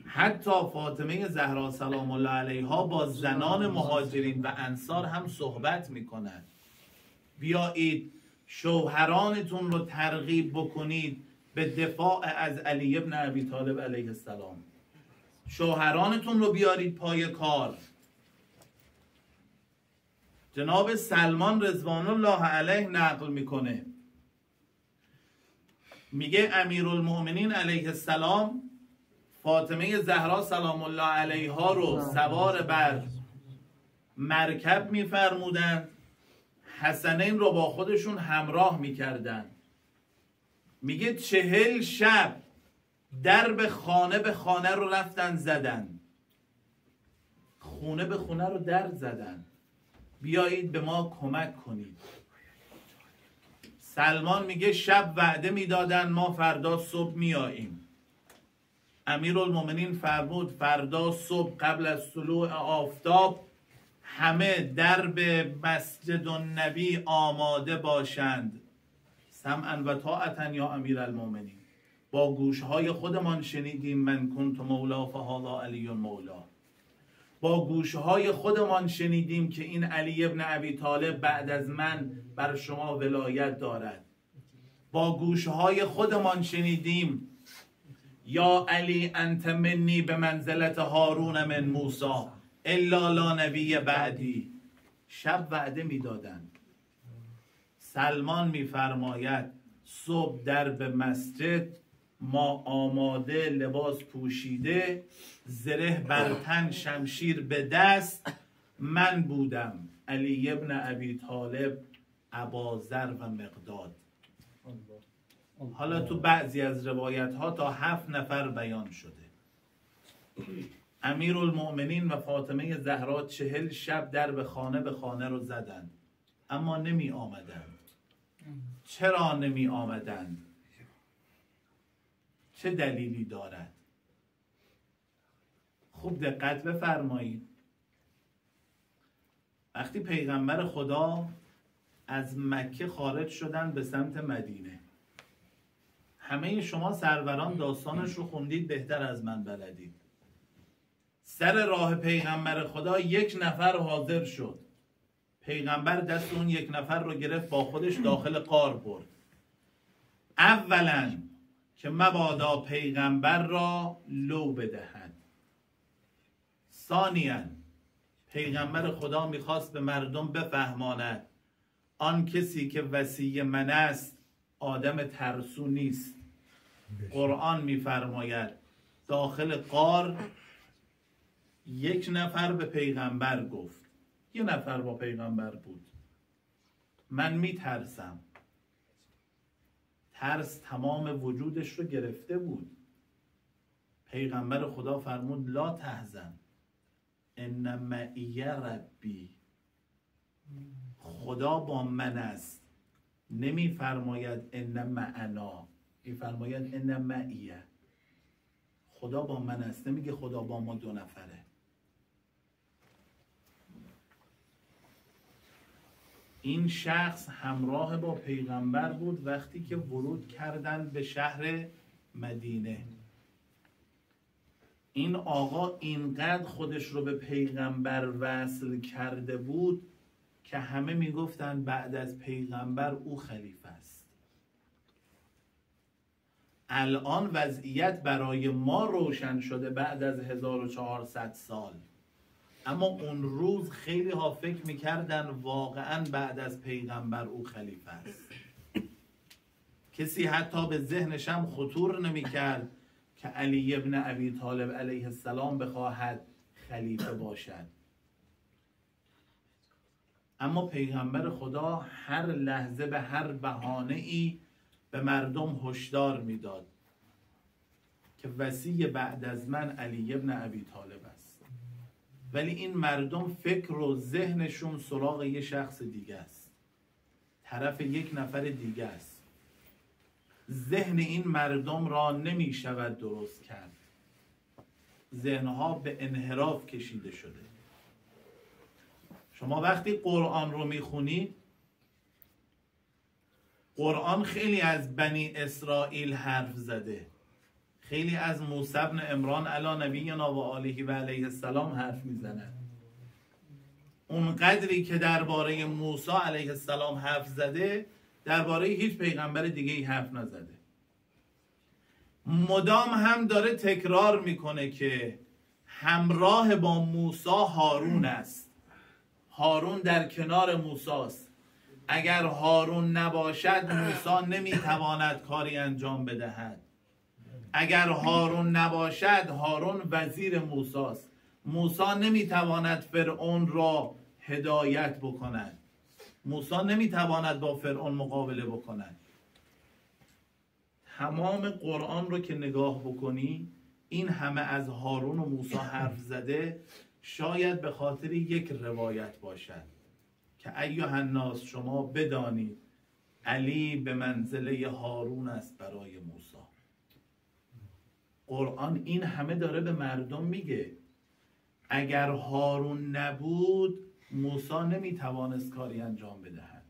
حتی فاطمه زهرا سلام الله علیها با زنان مهاجرین و انصار هم صحبت میکنن. بیایید شوهرانتون رو ترغیب بکنید به دفاع از علی ابن ابی طالب علیه السلام. شوهرانتون رو بیارید پای کار. جناب سلمان رضوان الله علیه نقل میکنه، میگه امیرالمؤمنین علیه السلام فاطمه زهرا سلام الله علیها رو سوار بر مرکب میفرمودند، حسنین رو با خودشون همراه میکردند. میگه 40 شب درب خانه به خانه رو رفتن زدن، خونه به خونه رو در زدن، بیایید به ما کمک کنید. سلمان میگه شب وعده میدادن ما فردا صبح میاییم. امیرالمومنین فرمود فردا صبح قبل از طلوع آفتاب همه درب مسجد النبی آماده باشند. سمعا و طاعتا یا امیرالمومنین. با گوشهای خودمان شنیدیم من کنت مولا فهذا علی مولا. با گوشهای خودمان شنیدیم که این علی ابن ابی طالب بعد از من بر شما ولایت دارد. با گوشهای خودمان شنیدیم یا علی انت منی به منزلت هارون من موسی الا لا نبی بعدی. شب وعده میدادند. سلمان میفرماید صبح در به مسجد ما آماده، لباس پوشیده، زره بر تن، شمشیر به دست. من بودم، علی ابن ابی طالب، اباذر و مقداد. حالا تو بعضی از روایت ها تا 7 نفر بیان شده. امیرالمؤمنین و فاطمه زهرا 40 شب در به خانه رو زدند، اما نمی آمدند. چرا نمی آمدند؟ چه دلیلی دارد؟ خوب دقت بفرمایید. وقتی پیغمبر خدا از مکه خارج شدن به سمت مدینه، همه شما سروران داستانش رو خوندید، بهتر از من بلدید. سر راه پیغمبر خدا 1 نفر حاضر شد. پیغمبر دست اون 1 نفر رو گرفت با خودش داخل غار برد. اولا که مبادا پیغمبر را لو بدهد. ثانیاً پیغمبر خدا میخواست به مردم بفهماند آن کسی که وصی من است آدم ترسو نیست. قرآن میفرماید داخل غار 1 نفر به پیغمبر گفت، 1 نفر با پیغمبر بود من میترسم. ترس تمام وجودش رو گرفته بود. پیغمبر خدا فرمود لا تحزن ان معی ربی. خدا با من است. نمی فرماید ان معنا، می فرماید ان معی. خدا با من است، نمیگه خدا با ما 2 نفره. این شخص همراه با پیغمبر بود وقتی که ورود کردند به شهر مدینه. این آقا اینقدر خودش رو به پیغمبر وصل کرده بود که همه میگفتند بعد از پیغمبر او خلیفه است. الان وضعیت برای ما روشن شده بعد از 1400 سال، اما اون روز خیلی ها فکر میکردن واقعا بعد از پیغمبر او خلیفه است. کسی حتی به ذهنش هم خطور نمیکرد که علی ابن ابی طالب علیه السلام بخواهد خلیفه باشد. اما پیغمبر خدا هر لحظه به هر بهانه‌ای به مردم هشدار میداد که وصی بعد از من علی ابن ابی طالب است. ولی این مردم فکر و ذهنشون سراغ یه شخص دیگه است، طرف 1 نفر دیگه است. ذهن این مردم را نمی شود درست کرد. ذهنها به انحراف کشیده شده. شما وقتی قرآن رو میخونید، قرآن خیلی از بنی اسرائیل حرف زده، خیلی از موسی بن عمران علی نبینا و آله و علیه السلام حرف میزنه. اون قدری که درباره موسی علیه السلام حرف زده درباره هیچ پیغمبر دیگه ای حرف نزده. مدام هم داره تکرار میکنه که همراه با موسی هارون است. هارون در کنار موسی است. اگر هارون نباشد موسی نمیتواند کاری انجام بدهد. اگر هارون نباشد هارون وزیر موسی است. موسی نمیتواند فرعون را هدایت بکند. موسی نمیتواند با فرعون مقابله بکند. تمام قرآن رو که نگاه بکنی این همه از هارون و موسی حرف زده، شاید به خاطر یک روایت باشد که ایها الناس شما بدانید علی به منزله هارون است برای موسی. قرآن این همه داره به مردم میگه اگر هارون نبود موسی نمیتوانست کاری انجام بدهد.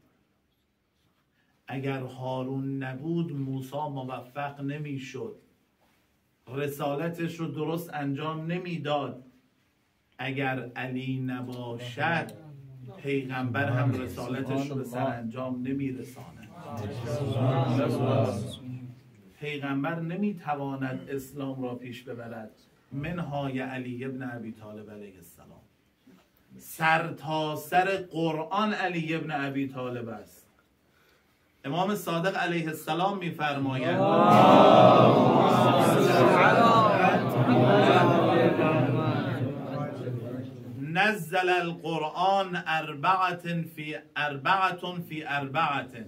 اگر هارون نبود موسی موفق نمیشد، رسالتش رو درست انجام نمیداد. اگر علی نباشد پیغمبر هم رسالتش رو به سرانجام نمیرساند. پیغمبر نمیتواند اسلام را پیش ببرد منهای علی ابن ابی طالب علیه السلام. سر تا سر قرآن علی ابن ابی طالب است. امام صادق علیه السلام میفرماید نزل القرآن اربعة فی اربعة.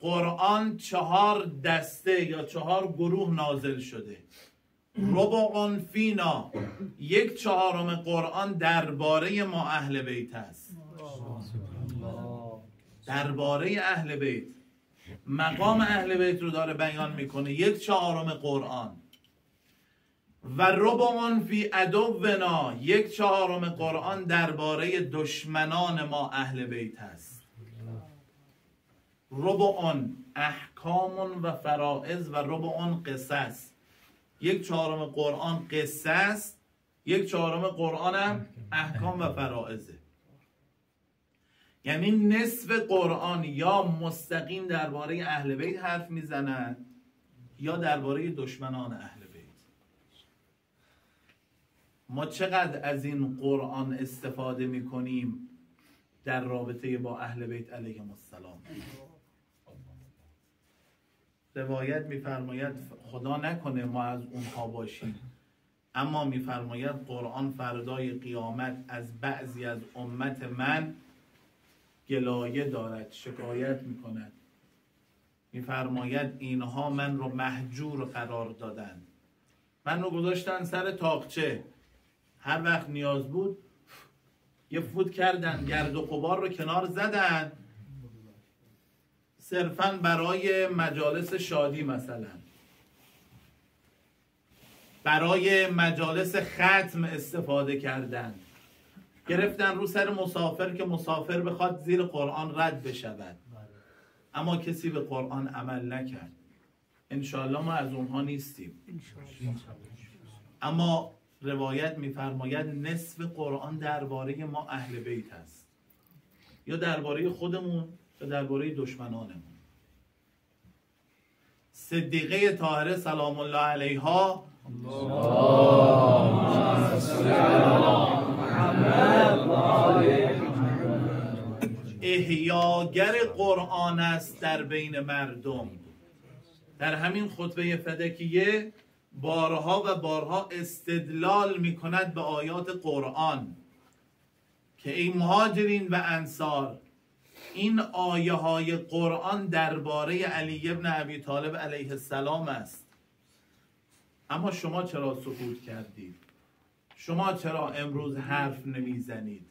قرآن 4 دسته یا 4 گروه نازل شده. ربع فینا، 1/4 قرآن درباره ما اهل بیت است. درباره اهل بیت، مقام اهل بیت رو داره بیان میکنه. 1/4 قرآن. و ربع فی عدونا، 1/4 قرآن درباره دشمنان ما اهل بیت است. ربع احکام و فرائض و ربع قصص. 1/4 قرآن قصه است، 1/4 قرآن هم احکام و فرائضه. یعنی نصف قرآن یا مستقیم درباره اهل بیت حرف میزنن یا درباره دشمنان اهل بیت. ما چقدر از این قرآن استفاده میکنیم در رابطه با اهل بیت علیهم السلام؟ روایت میفرماید خدا نکنه ما از اونها باشیم، اما میفرماید قرآن فردای قیامت از بعضی از امت من گلایه دارد، شکایت میکند. میفرماید اینها من رو مهجور قرار دادند، من رو گذاشتن سر تاقچه، هر وقت نیاز بود یه فوت کردن، گرد و غبار رو کنار زدن، صرفاً برای مجالس شادی، مثلا برای مجالس ختم استفاده کردن، گرفتن رو سر مسافر که مسافر بخواد زیر قرآن رد بشود، اما کسی به قرآن عمل نکرد. انشاءالله ما از اونها نیستیم. اما روایت میفرماید نصف قرآن درباره ما اهل بیت است، یا درباره خودمون یا درباره دشمنانمون. صدیقه طاهره سلام الله علیها احیاگر قرآن است در بین مردم. در همین خطبه فدکیه بارها و بارها استدلال می کند به آیات قرآن که ای مهاجرین و انصار، این آیه های قرآن درباره علی ابن ابی طالب علیه السلام است. اما شما چرا سکوت کردید؟ شما چرا امروز حرف نمیزنید؟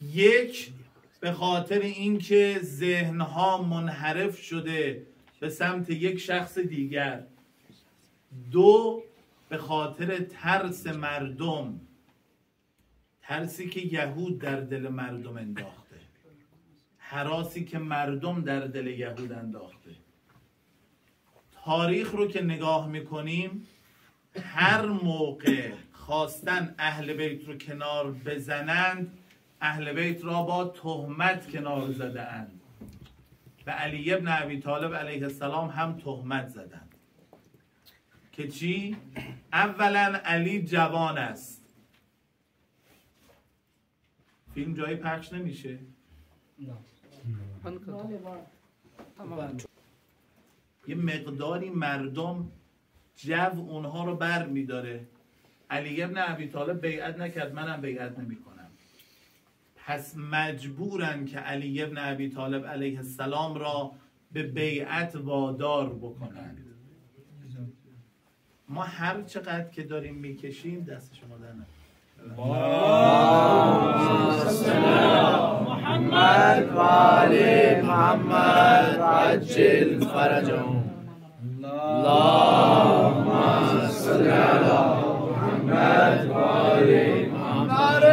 یک، به خاطر اینکه ذهنها منحرف شده به سمت یک شخص دیگر. دو، به خاطر ترس مردم. ترسی که یهود در دل مردم انداخته، هراسی که مردم در دل یهود انداخته. تاریخ رو که نگاه میکنیم، هر موقع خواستن اهل بیت رو کنار بزنند، اهل بیت را با تهمت کنار زده اند. و علی ابن ابی طالب علیه السلام هم تهمت زدند که چی؟ اولا علی جوان است. فیلم جایی پخش نمیشه؟ یه مقداری مردم جو اونها رو بر میداره. علی ابن ابی طالب بیعت نکرد، منم بیعت نمی کنم. پس مجبورن که علی ابن ابی طالب علیه السلام را به بیعت وادار بکنند. ما هر چقدر که داریم میکشیم دست شما در نکنید. محمد و آل محمد عجل فرجهم. اللهم صل علی محمد و آل محمد.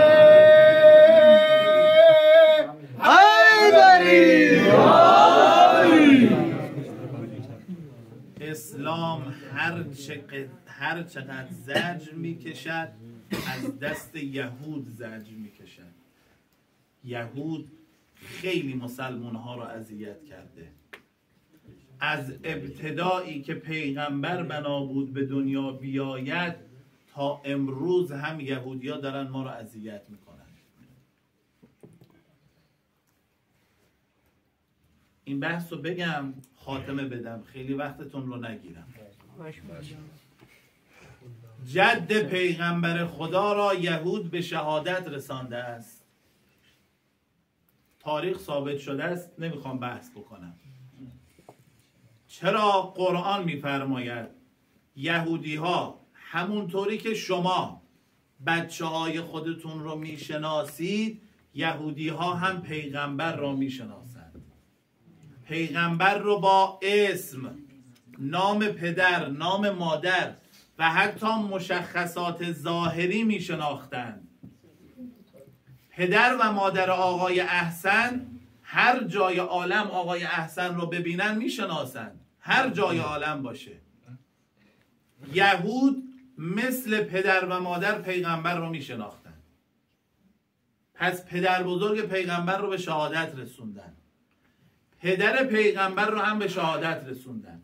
اسلام هر چقدر زجر میکشد، از دست یهود زجر میکشد. یهود خیلی مسلمان ها را اذیت کرده. از ابتدایی که پیغمبر بنا بود به دنیا بیاید تا امروز هم یهودیا دارن ما را اذیت میکنن. این بحث رو بگم خاتمه بدم، خیلی وقتتون رو نگیرم. جد پیغمبر خدا را یهود به شهادت رسانده است. تاریخ ثابت شده است، نمیخوام بحث بکنم. چرا قرآن میفرماید یهودی ها همونطوری که شما بچه های خودتون رو میشناسید، یهودی ها هم پیغمبر را میشناسند. پیغمبر رو با اسم، نام پدر، نام مادر و حتی مشخصات ظاهری میشناختند. پدر و مادر آقای احسن هر جای عالم آقای احسن رو ببینن میشناسند، هر جای عالم باشه. یهود مثل پدر و مادر پیغمبر رو میشناختن. پس پدر بزرگ پیغمبر رو به شهادت رسوندن، پدر پیغمبر رو هم به شهادت رسوندن،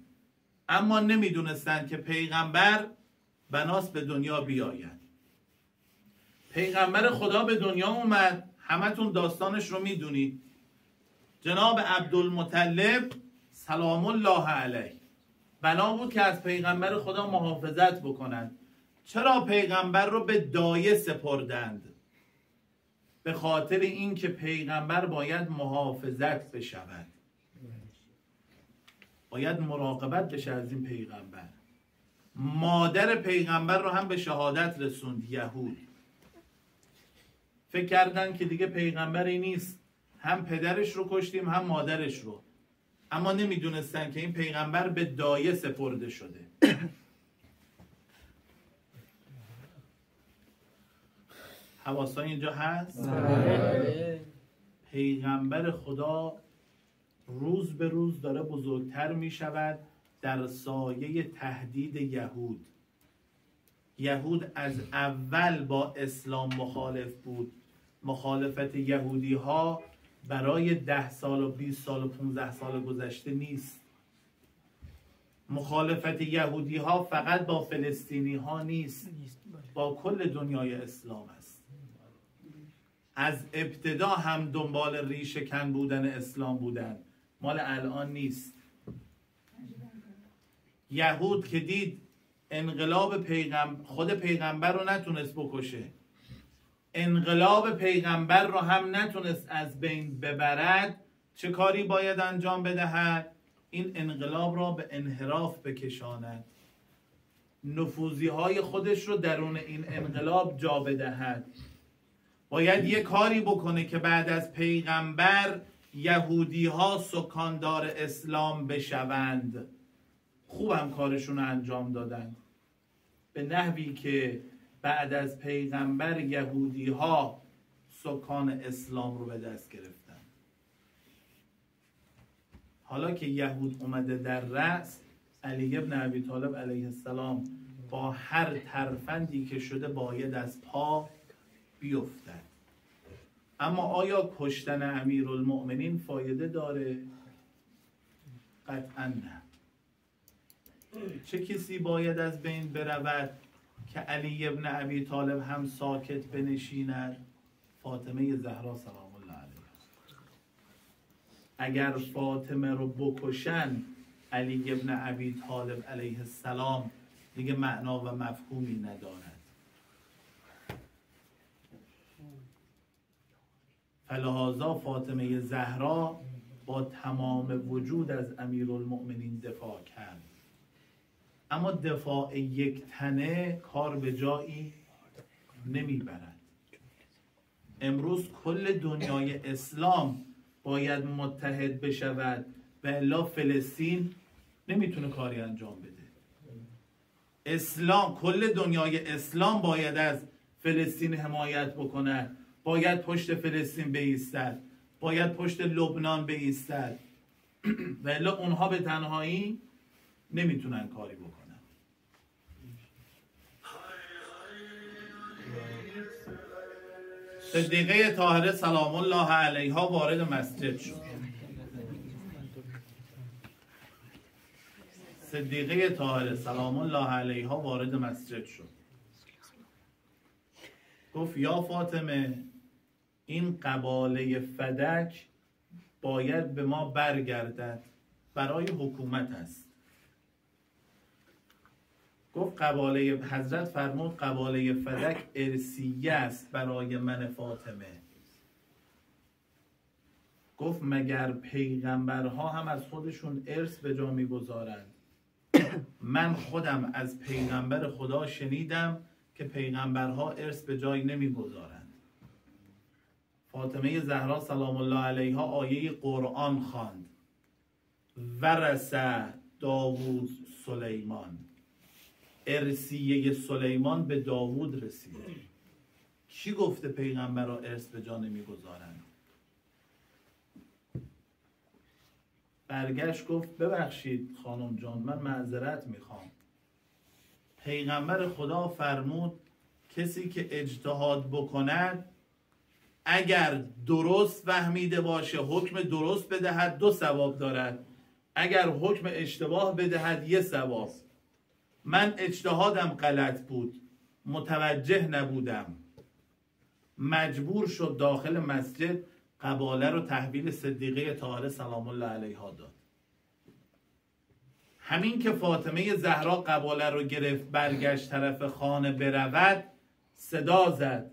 اما نمیدونستن که پیغمبر بناست به دنیا بیاید. پیغمبر خدا به دنیا اومد، همتون داستانش رو میدونید. جناب عبدالمطلب سلام الله علیه بنا بود که از پیغمبر خدا محافظت بکنند. چرا پیغمبر رو به دایه سپردند؟ به خاطر اینکه پیغمبر باید محافظت بشود، باید مراقبت بشه از این پیغمبر. مادر پیغمبر رو هم به شهادت رسوند یهود. فکر کردن که دیگه پیغمبری نیست، هم پدرش رو کشتیم هم مادرش رو، اما نمیدونستن که این پیغمبر به دایه سپرده شده. حواسا اینجا هست؟ پیغمبر خدا روز به روز داره بزرگتر می شود در سایه تهدید یهود. یهود از اول با اسلام مخالف بود. مخالفت یهودی ها برای 10 سال و 20 سال و 15 سال گذشته نیست. مخالفت یهودی ها فقط با فلسطینی ها نیست، با کل دنیای اسلام است. از ابتدا هم دنبال ریشه کن بودن اسلام بودن، مال الان نیست. یهود که دید انقلاب خود پیغمبر رو نتونست بکشه، انقلاب پیغمبر رو هم نتونست از بین ببرد، چه کاری باید انجام بدهد؟ این انقلاب را به انحراف بکشاند، نفوذی های خودش رو درون این انقلاب جا بدهد. باید یه کاری بکنه که بعد از پیغمبر یهودی ها سکاندار اسلام بشوند. خوب هم کارشون رو انجام دادن، به نحوی که بعد از پیغمبر یهودی ها سکان اسلام رو به دست گرفتن. حالا که یهود اومده در رأس، علی ابن ابی طالب علیه السلام با هر ترفندی که شده باید از پا بیفتد. اما آیا کشتن امیرالمؤمنین فایده داره؟ قطعا نه. چه کسی باید از بین برود که علی ابن ابی طالب هم ساکت بنشیند؟ فاطمه زهرا سلام الله علیها. اگر فاطمه رو بکشن، علی ابن ابی طالب علیه السلام دیگه معنا و مفهومی ندارد. فلهذا فاطمه زهرا با تمام وجود از امیرالمؤمنین دفاع کرد. اما دفاع یک تنه کار به جایی نمیبرد. امروز کل دنیای اسلام باید متحد بشود و الا فلسطین نمیتونه کاری انجام بده. اسلام، کل دنیای اسلام باید از فلسطین حمایت بکند، باید پشت فلسطین بایستد، باید پشت لبنان بایستد و الا اونها به تنهایی نمیتونن کاری بکنن. صدیقه طاهره سلام الله علیها وارد مسجد شد. صدیقه طاهره سلام الله علیها وارد مسجد شد. گفت یا فاطمه، این قباله فدک باید به ما برگردد، برای حکومت است. گفت قباله، حضرت فرمود قباله فدک ارثیه است برای من فاطمه. گفت مگر پیغمبرها هم از خودشون ارث به جا میگذارند؟ من خودم از پیغمبر خدا شنیدم که پیغمبرها ارث به جای نمیگذارند. فاطمه زهرا سلام الله علیها آیه قرآن خواند: ورث داوود سلیمان. ارثیه سلیمان به داوود رسید. کی گفته پیغمبرها ارث به جا نمیگذارند؟ برگشت گفت ببخشید خانم جان، من معذرت میخوام. پیغمبر خدا فرمود کسی که اجتهاد بکند اگر درست فهمیده باشه حکم درست بدهد 2 ثواب دارد، اگر حکم اشتباه بدهد 1 ثواب. من اجتهادم غلط بود، متوجه نبودم، مجبور شد داخل مسجد قباله رو تحویل صدیقه طاهره سلام الله علیها داد. همین که فاطمه زهرا قباله رو گرفت برگشت طرف خانه برود، صدا زد،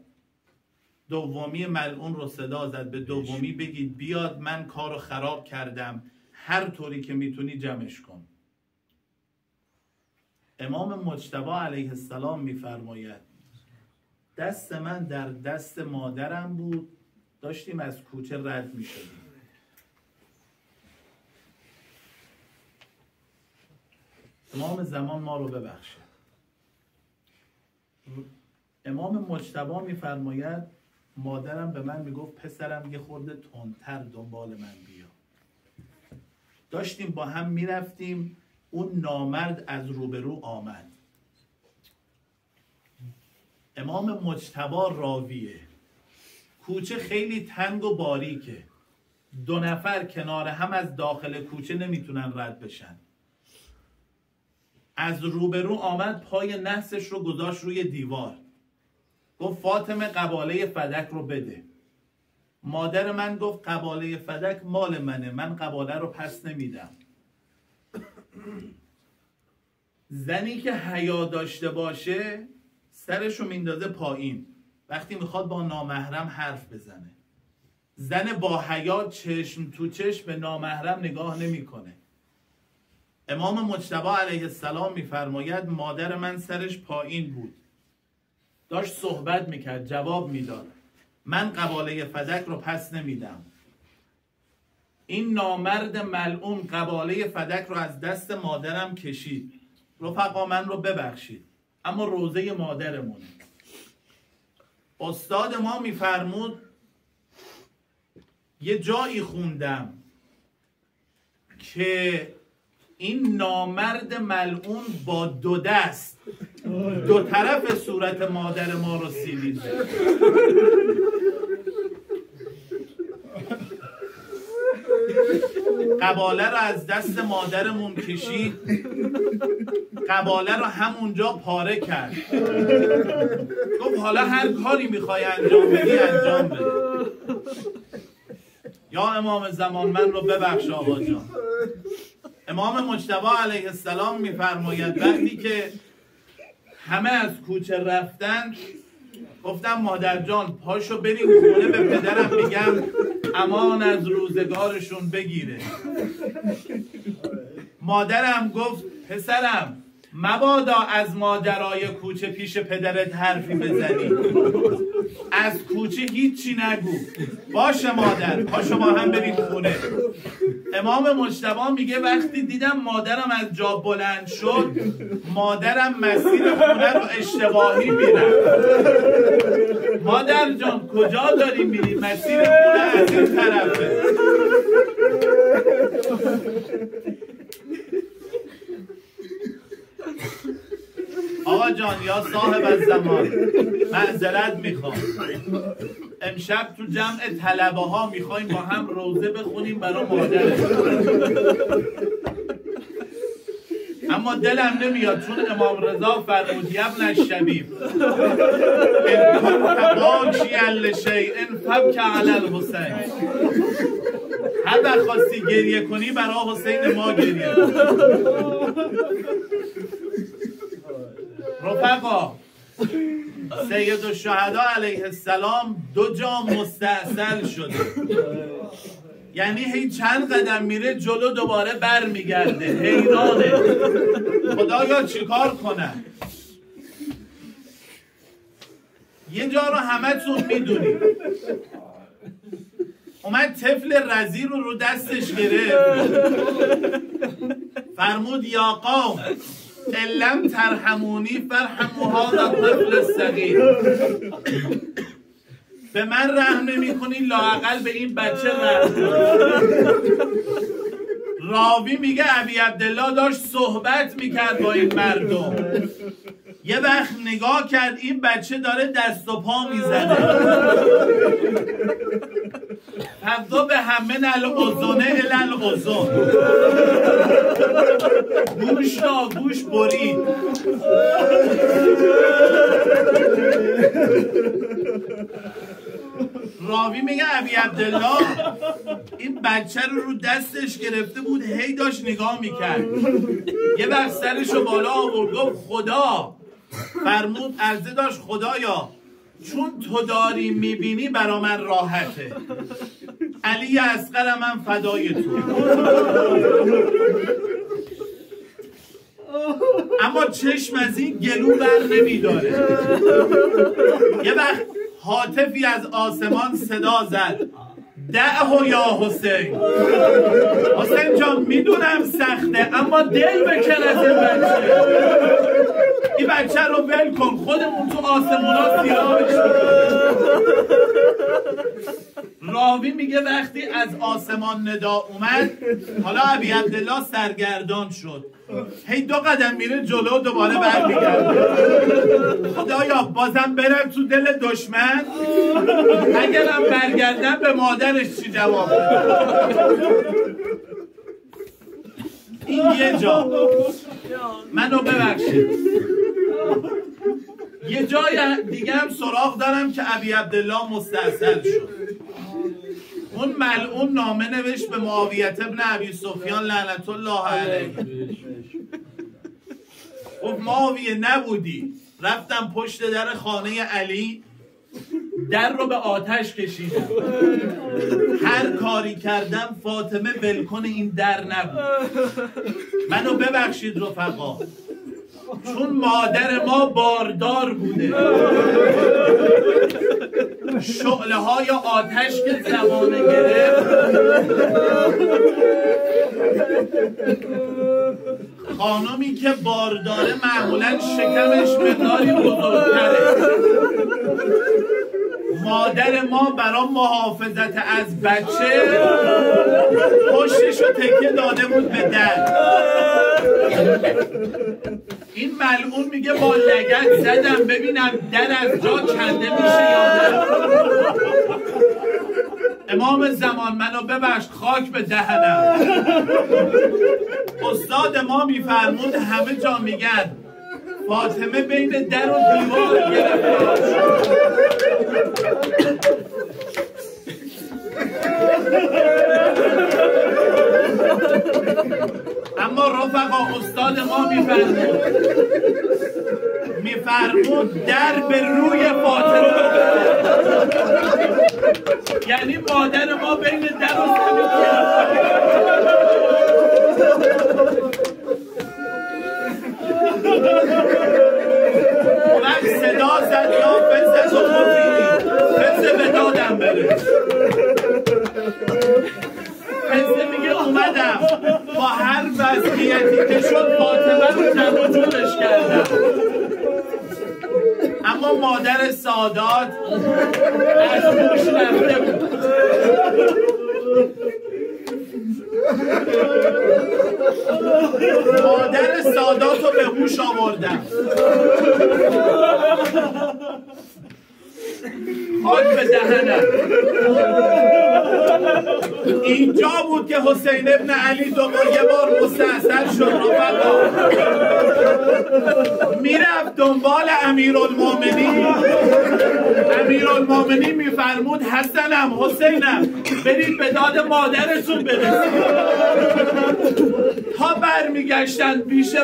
دومی ملعون رو صدا زد، به دومی بگید بیاد، من کارو خراب کردم، هر طوری که میتونی جمعش کن. امام مجتبی علیه السلام میفرماید دست من در دست مادرم بود، داشتیم از کوچه رد میشدیم. امام زمان ما رو ببخشه. امام مجتبی میفرماید مادرم به من میگفت پسرم یه خورده تندتر دنبال من بیا. داشتیم با هم میرفتیم، اون نامرد از روبرو آمد. امام مجتبی راویه، کوچه خیلی تنگ و باریکه، 2 نفر کنار هم از داخل کوچه نمیتونن رد بشن. از روبرو آمد، پای نحسش رو گذاشت روی دیوار، گفت فاطمه قباله فدک رو بده. مادر من گفت قباله فدک مال منه، من قباله رو پس نمیدم. زنی که حیا داشته باشه سرشو میندازه پایین وقتی میخواد با نامحرم حرف بزنه. زن با حیا چشم تو چشم به نامحرم نگاه نمیکنه. امام مجتبی علیه السلام میفرماید مادر من سرش پایین بود، داشت صحبت میکرد، جواب میداد، من قباله فدک رو پس نمیدم. این نامرد ملعون قباله فدک رو از دست مادرم کشید. رفقا من رو ببخشید، اما روزه مادرمونه. استاد ما میفرمود یه جایی خوندم که این نامرد ملعون با 2 دست 2 طرف صورت مادر ما رو سیلیده. قباله رو از دست مادرمون کشید، قباله رو همونجا پاره کرد. گفت حالا هر کاری میخوای انجام بدی انجام بده. یا امام زمان من رو ببخش آقا جان. امام مجتبی علیه السلام میفرماید وقتی که همه از کوچه رفتن گفتم مادر جان پاشو بریم خونه به پدرم میگم امان از روزگارشون بگیره. مادرم گفت پسرم مبادا از ماجرای کوچه پیش پدرت حرفی بزنی، از کوچه هیچی نگو. باشه مادر، پاشو با هم بریم خونه. امام مجتبی میگه وقتی دیدم مادرم از جا بلند شد، مادرم مسیر خونه رو اشتباهی میره. مادر جان کجا داری میری؟ مسیر خونه از این طرفه. آقا جان یا صاحب الزمان معذرت میخوام، امشب تو جمع طلبه ها میخوایم با هم روزه بخونیم برای مادر، اما دلم نمیاد چون امام رضا فرمود ابن الشبیب ان کنت باکیا لشیء فبک علی الحسین. هر خواستی گریه کنی برای حسین ما گریه کن. رفقا سید الشهدا علیه السلام 2 جام مستعسل شده، یعنی هی چند قدم میره جلو دوباره بر میگرده، حیرانه خدایا چیکار کنم. یه جا رو همتون میدونید، اومد طفل رضی رو دستش گرفت، فرمود یا قوم ان لم ترحمونی فرحموا هذا الطفل الصغیر. به من رحم نمی‌کنی لااقل به این بچه رحم کنید. راوی میگه ابی عبدالله داشت صحبت میکرد با این مردم، یه وقت نگاه کرد این بچه داره دست و پا میزنه، فضا به همه الاذن الی الاذن، گوش تا گوش برید. راوی میگه ابی عبدالله این بچه رو دستش گرفته بود، هی داشت نگاه میکرد، یه وقت سرشو بالا آورد گفت خدا، فرمود عرضه داشت خدایا چون تو داری میبینی برا من راحته، علی اصغر من فدای تو. اما چشم از این گلو بر نمیداره. یه وقت هاتفی از آسمان صدا زد دعه یا حسین. حسین جان میدونم سخته اما دل بکن از این بچه، این بچه رو ول کن، خودمون تو آسمون ها سیاهش. راوی میگه وقتی از آسمان ندا اومد، حالا ابی عبدالله سرگردان شد، هی 2 قدم میره جلو دوباره برمیگرده. خدایا بازم برم تو دل دشمن، اگرم برگردم به مادرش چی جواب بدم. این یه جا، منو ببخشید. یه جای دیگه هم سراغ دارم که ابی عبدالله مستعسل شد. اون ملعون نامه نوشت به معاویه ابن ابی سفیان لعنت الله علیه، گفت معاویه نبودی، رفتم پشت در خانه علی، در رو به آتش کشیدم، هر کاری کردم فاطمه ولکن این در نبود. منو ببخشید رفقا، چون مادر ما باردار بوده، شعله های آتش که زمانه گرفت، خانمی که بارداره معمولا شکمش مقداری بزرگتره، مادر ما برای محافظت از بچه پشتشو تکیه داده بود به در. این ملعون میگه با لگد زدم ببینم در از جا کنده میشه یا نه. امام زمان منو ببخش خاک به دهنم. استاد ما میفرمود همه جا میگن فاطمه بین در و دیوار گرفتار. اما رفقا استاد ما میفرمود در به روی فاطمه، یعنی مادر ما بین در و زمین وقت صدا زد یا بزد و خوزیدی بزد به دادم بره. پسه میگه اومدم با هر وضعیتی که شد فاطمه رو جمع جورش کردم. اما مادر سادات از هوش رفته بود. مادر سادات رو به هوش آوردم. خاک به دهنم. اینجا بود که حسین ابن علی یه بار مستحصل شد رفقا. میرفت دنبال امیرالمومنین میفرمود حسنم حسینم برید به داد مادرتون برسید. تا برمیگشتن پیش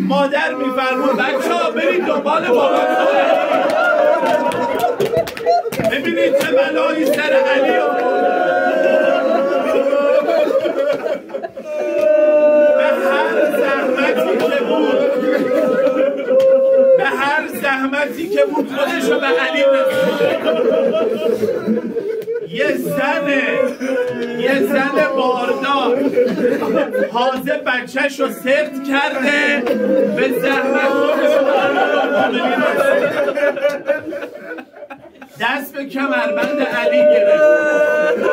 مادر میفرمود بچه‌ها برید دنبال باباتون. ببینید چه بلایی سر علی آورد. به هر زحمتی که بود خودشو به علی رسید. یه زن باردار حاضر بچه‌شو سرد کرده به زحمت خودشو به امیرالمومنین رسید. دست به کمربند علی گرفت.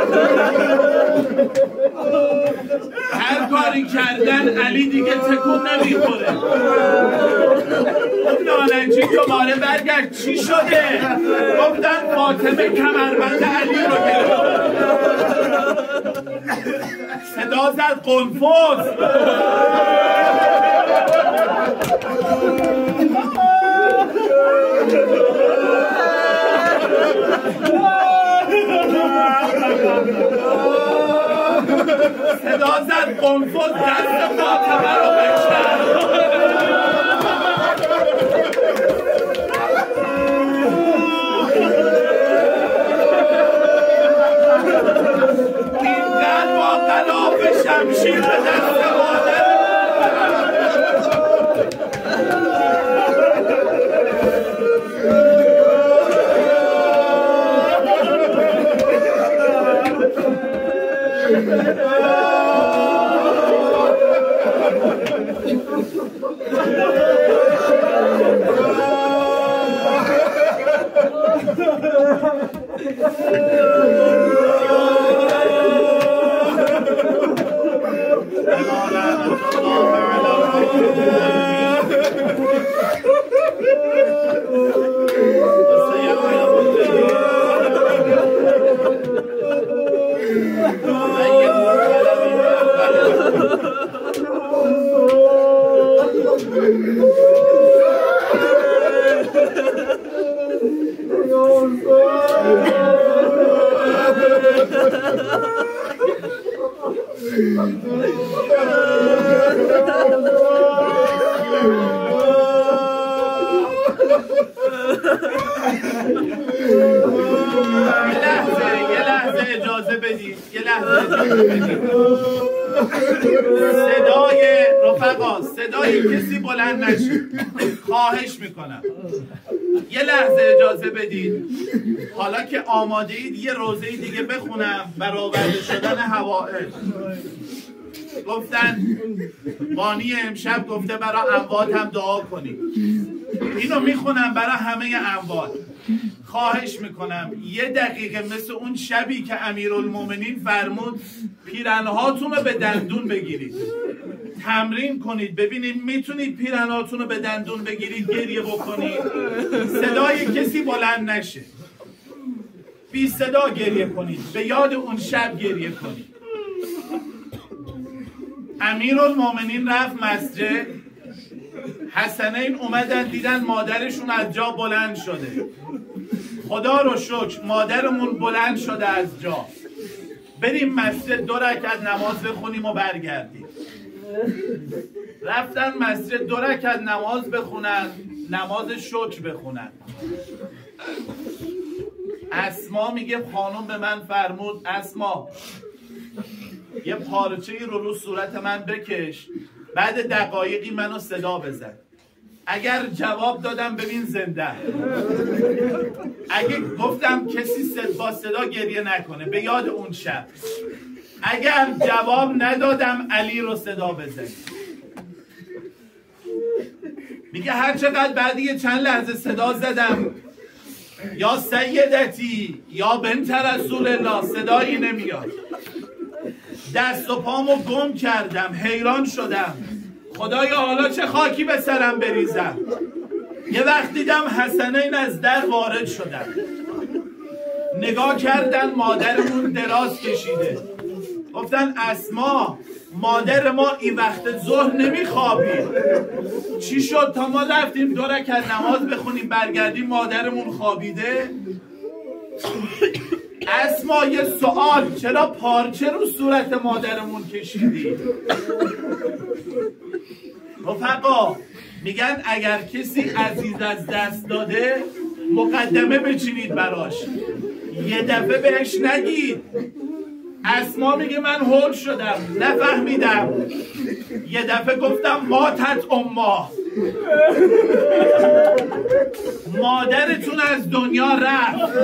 هر کاری کردن علی دیگه تکون نمیخوره. اون نالنجی دوباره برگشت چی شده؟ گفتن فاطمه کمربند علی رو گرفت. صدا زد قنفذ. صدا زد قنفذ دست فاطمه رو بکشن. اینقدر با غلاف شمشیر به دست مادر اجازه بدید. صدای کسی بلند نشه خواهش میکنم. یه لحظه اجازه بدید. حالا که آماده اید یه روزه دیگه بخونم برآورده شدن حوائج. گفتن بانی امشب گفته برای اموات هم دعا کنیم. اینو میخونم برای همه اموات. خواهش میکنم یه دقیقه مثل اون شبی که امیرالمومنین فرمود پیرنهاتون رو به دندون بگیرید، تمرین کنید ببینید میتونید پیرنهاتون رو به دندون بگیرید، گریه بکنید، صدای کسی بلند نشه، بی صدا گریه کنید، به یاد اون شب گریه کنید. امیرالمومنین رفت مسجد، حسنین اومدن دیدن مادرشون از جا بلند شده. خدا رو شکر مادرمون بلند شده از جا، بریم مسجد 2 رکعت نماز بخونیم و برگردیم. رفتن مسجد 2 رکعت نماز بخونن، نماز شکر بخونن. اسما میگه خانم به من فرمود اسما یه پارچه رو صورت من بکش، بعد دقایقی منو صدا بزن. اگر جواب دادم ببین زنده، اگه گفتم کسی با صدا گریه نکنه به یاد اون شب، اگر جواب ندادم علی رو صدا بزن. میگه هر چقدر بعد یه چند لحظه صدا زدم یا سیدتی یا بنت رسول الله صدایی نمیاد، دست و پامو گم کردم، حیران شدم خدایا حالا چه خاکی به سرم بریزم. یه وقت دیدم حسنین از در وارد شدن، نگاه کردن مادرمون دراز کشیده، گفتن اسما مادر ما این وقت ظهر نمیخوابید، چی شد تا ما رفتیم 2 رکعت نماز بخونیم برگردیم مادرمون خوابیده؟ اسما یه سوال، چرا پارچه رو صورت مادرمون کشیدی؟ رفقا میگن اگر کسی عزیز از دست داده مقدمه بچینید براش، یه دفعه بهش نگید. اسما میگه من هول شدم نفهمیدم، یه دفعه گفتم ماتت اما، مادرتون از دنیا رفت.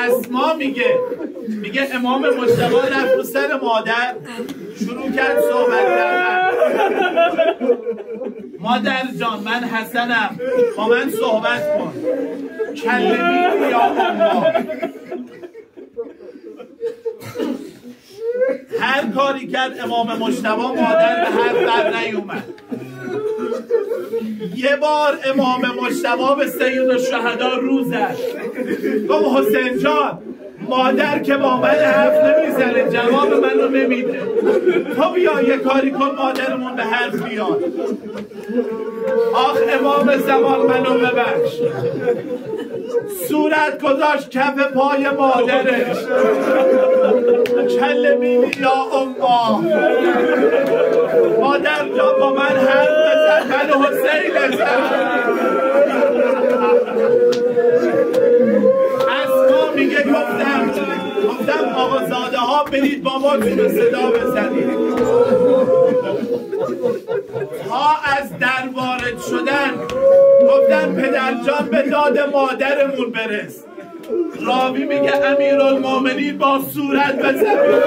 اسما میگه امام مجتبی رفت رو سر مادر شروع کرد صحبت کردن. مادر جان من حسنم، با من صحبت کن، کلمی یا اما. هر کاری کرد امام مجتبی مادر به حرف در نیومد. یه بار امام مجتبی به سید الشهدا رو زد، گفت حسین جان مادر که با من حرف نمیزنه، جواب منو نمیده، تو بیا یه کاری کن مادرمون به حرف بیاد. آخ امام زمان منو ببخش، صورت گذاشت کف پای مادرش، کلمینی یا اما، مادر جا با من حرف بزن، من حسین اسما میگه گفتم آقازاده ها برید باباتون رو صدا بزنید. ها از در وارد شدن گفتن پدرجان به داد مادرمون برس. راوی میگه امیرالمومنین با صورت به زمین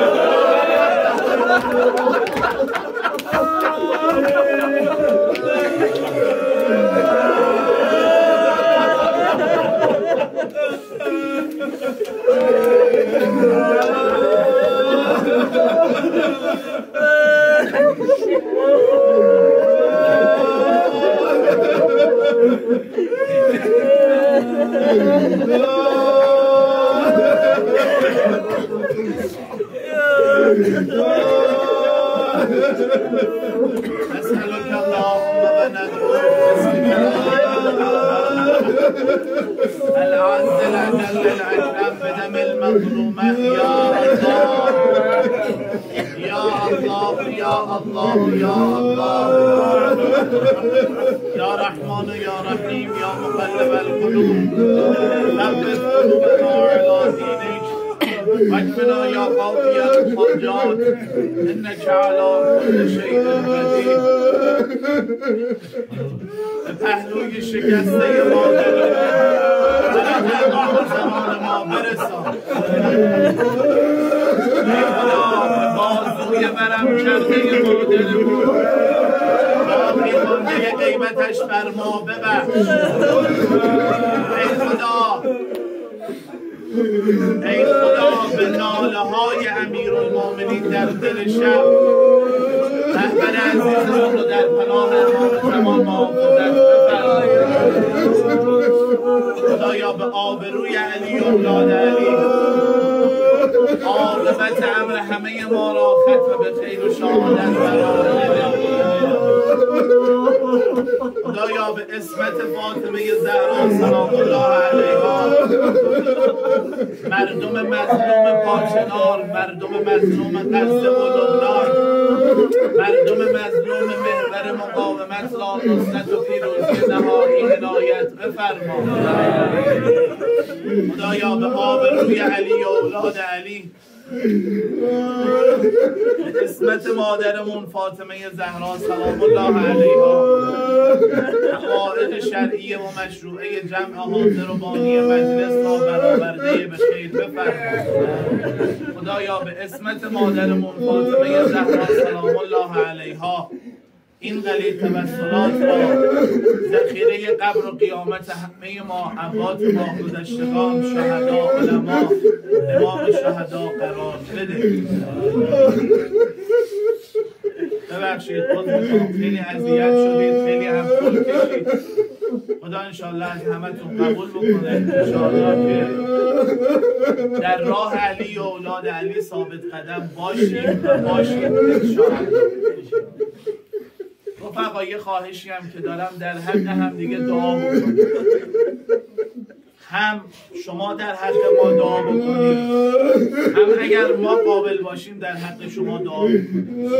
نسألك اللهم العز الأجل الأكرم بدم المظلومة يا الله يا الله يا الله يا رحمن يا رحيم يا مقلب القلوب ثبت قلوبنا على دينك واكفنا يا قاضي الحاجات انك على كل شيء قدير. به پهلوی شکسته مادر زمان ما برسان. ای خدا صدقه مادرمون باقی مانده قیمتش بر ما ببخش. ای خدا ای خدا به ناله های امیرالمومنین در دل شب رهبر عزیزمون رو در پناه امام زمان محافظت بفرمایید. خدایا به آبروی علی اولاد علی عاقبت امر همه ما را ختم به خیر و شهادت قرار بده. خدایا به اسمت فاطمه زهرا سلام الله علیها مردم مظلوم پاچنار، مردم مظلوم غزه و لبنان، مردم مظلوم محور مقاومت را نصرت و پیروزی نهایی عنایت بفرما. خدایا به آبروی علی و اولاد علی اسمت مادرمون فاطمه زهرا سلام الله علیها حوائج شرعی و مشروعه جمع حاضر و بانی مجلس را برآورده به خیر بفرما. خدایا به اسمت مادرمون فاطمه زهرا سلام الله علیها این قلیل توسلات را ذخیره قبر و قیامت همه ما اموات ما گذشتگان شهدا علما امام شهدا قرار بده. ببخشید خودتون خیلی اذیت شدید، خیلی هم پول کشید. خدا انشالله از همتون قبول بکنه، انشالله که در راه علی و اولاد علی ثابت قدم باشید و باشید انشالله. رفقا یه خواهشی هم که دارم در حق هم دیگه دعا بکنید. هم شما در حق ما دعا بکنید، هم اگر ما قابل باشیم در حق شما دعا بکنید.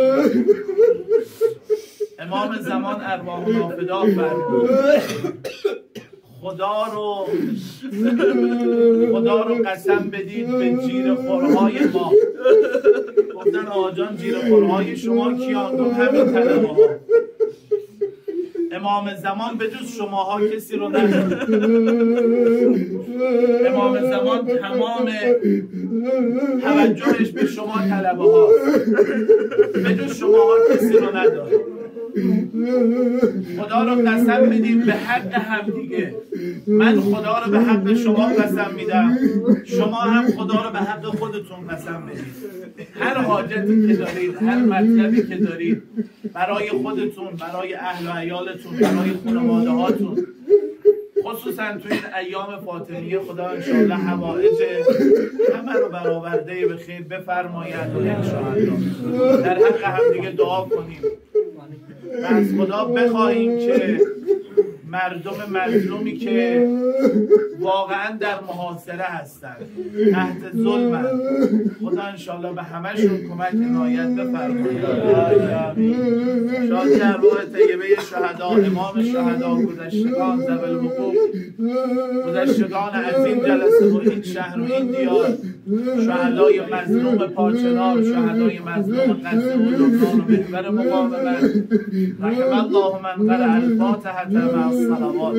امام زمان ارواحنا فدا فرمود خدا رو قسم بدید به جیر خورهای ما. گفتن آقا جان جیر خورهای شما کیان؟ گفت همین طلبه ها. امام زمان به جز شماها کسی رو نداره. امام زمان تمام توجهش به شما طلبه ها، به جز شماها کسی رو نداره. خدا رو قسم بدیم به حق هم دیگه. من خدا رو به حق شما قسم میدم، شما هم خدا رو به حق خودتون قسم بدید. هر حاجتی که دارید، هر مطلبی که دارید برای خودتون، برای اهل و عیالتون، برای خانواده هاتون، خصوصا توی این ایام فاطمیه خدا انشاءالله حوائج همه رو برآورده به خیر بفرماید و انشاءالله در حق هم دیگه دعا کنیم و از خدا بخواهیم که مردم مظلومی که واقعا در محاصره هستن، تحت ظلم، خدا انشاءالله به همشون کمک عنایت بفرماید. شادی ارواح طیبه شهدا، امام شهدا، گذشتگان ذوی الحقوق، گذشتگان از این جلسه و این شهر و این دیار، شهدای مظلوم پاچنار، شهدای مظلوم غزه و لبنان و محور مقاومت. رحم الله من قرأ الفاتحة مع الصلوات.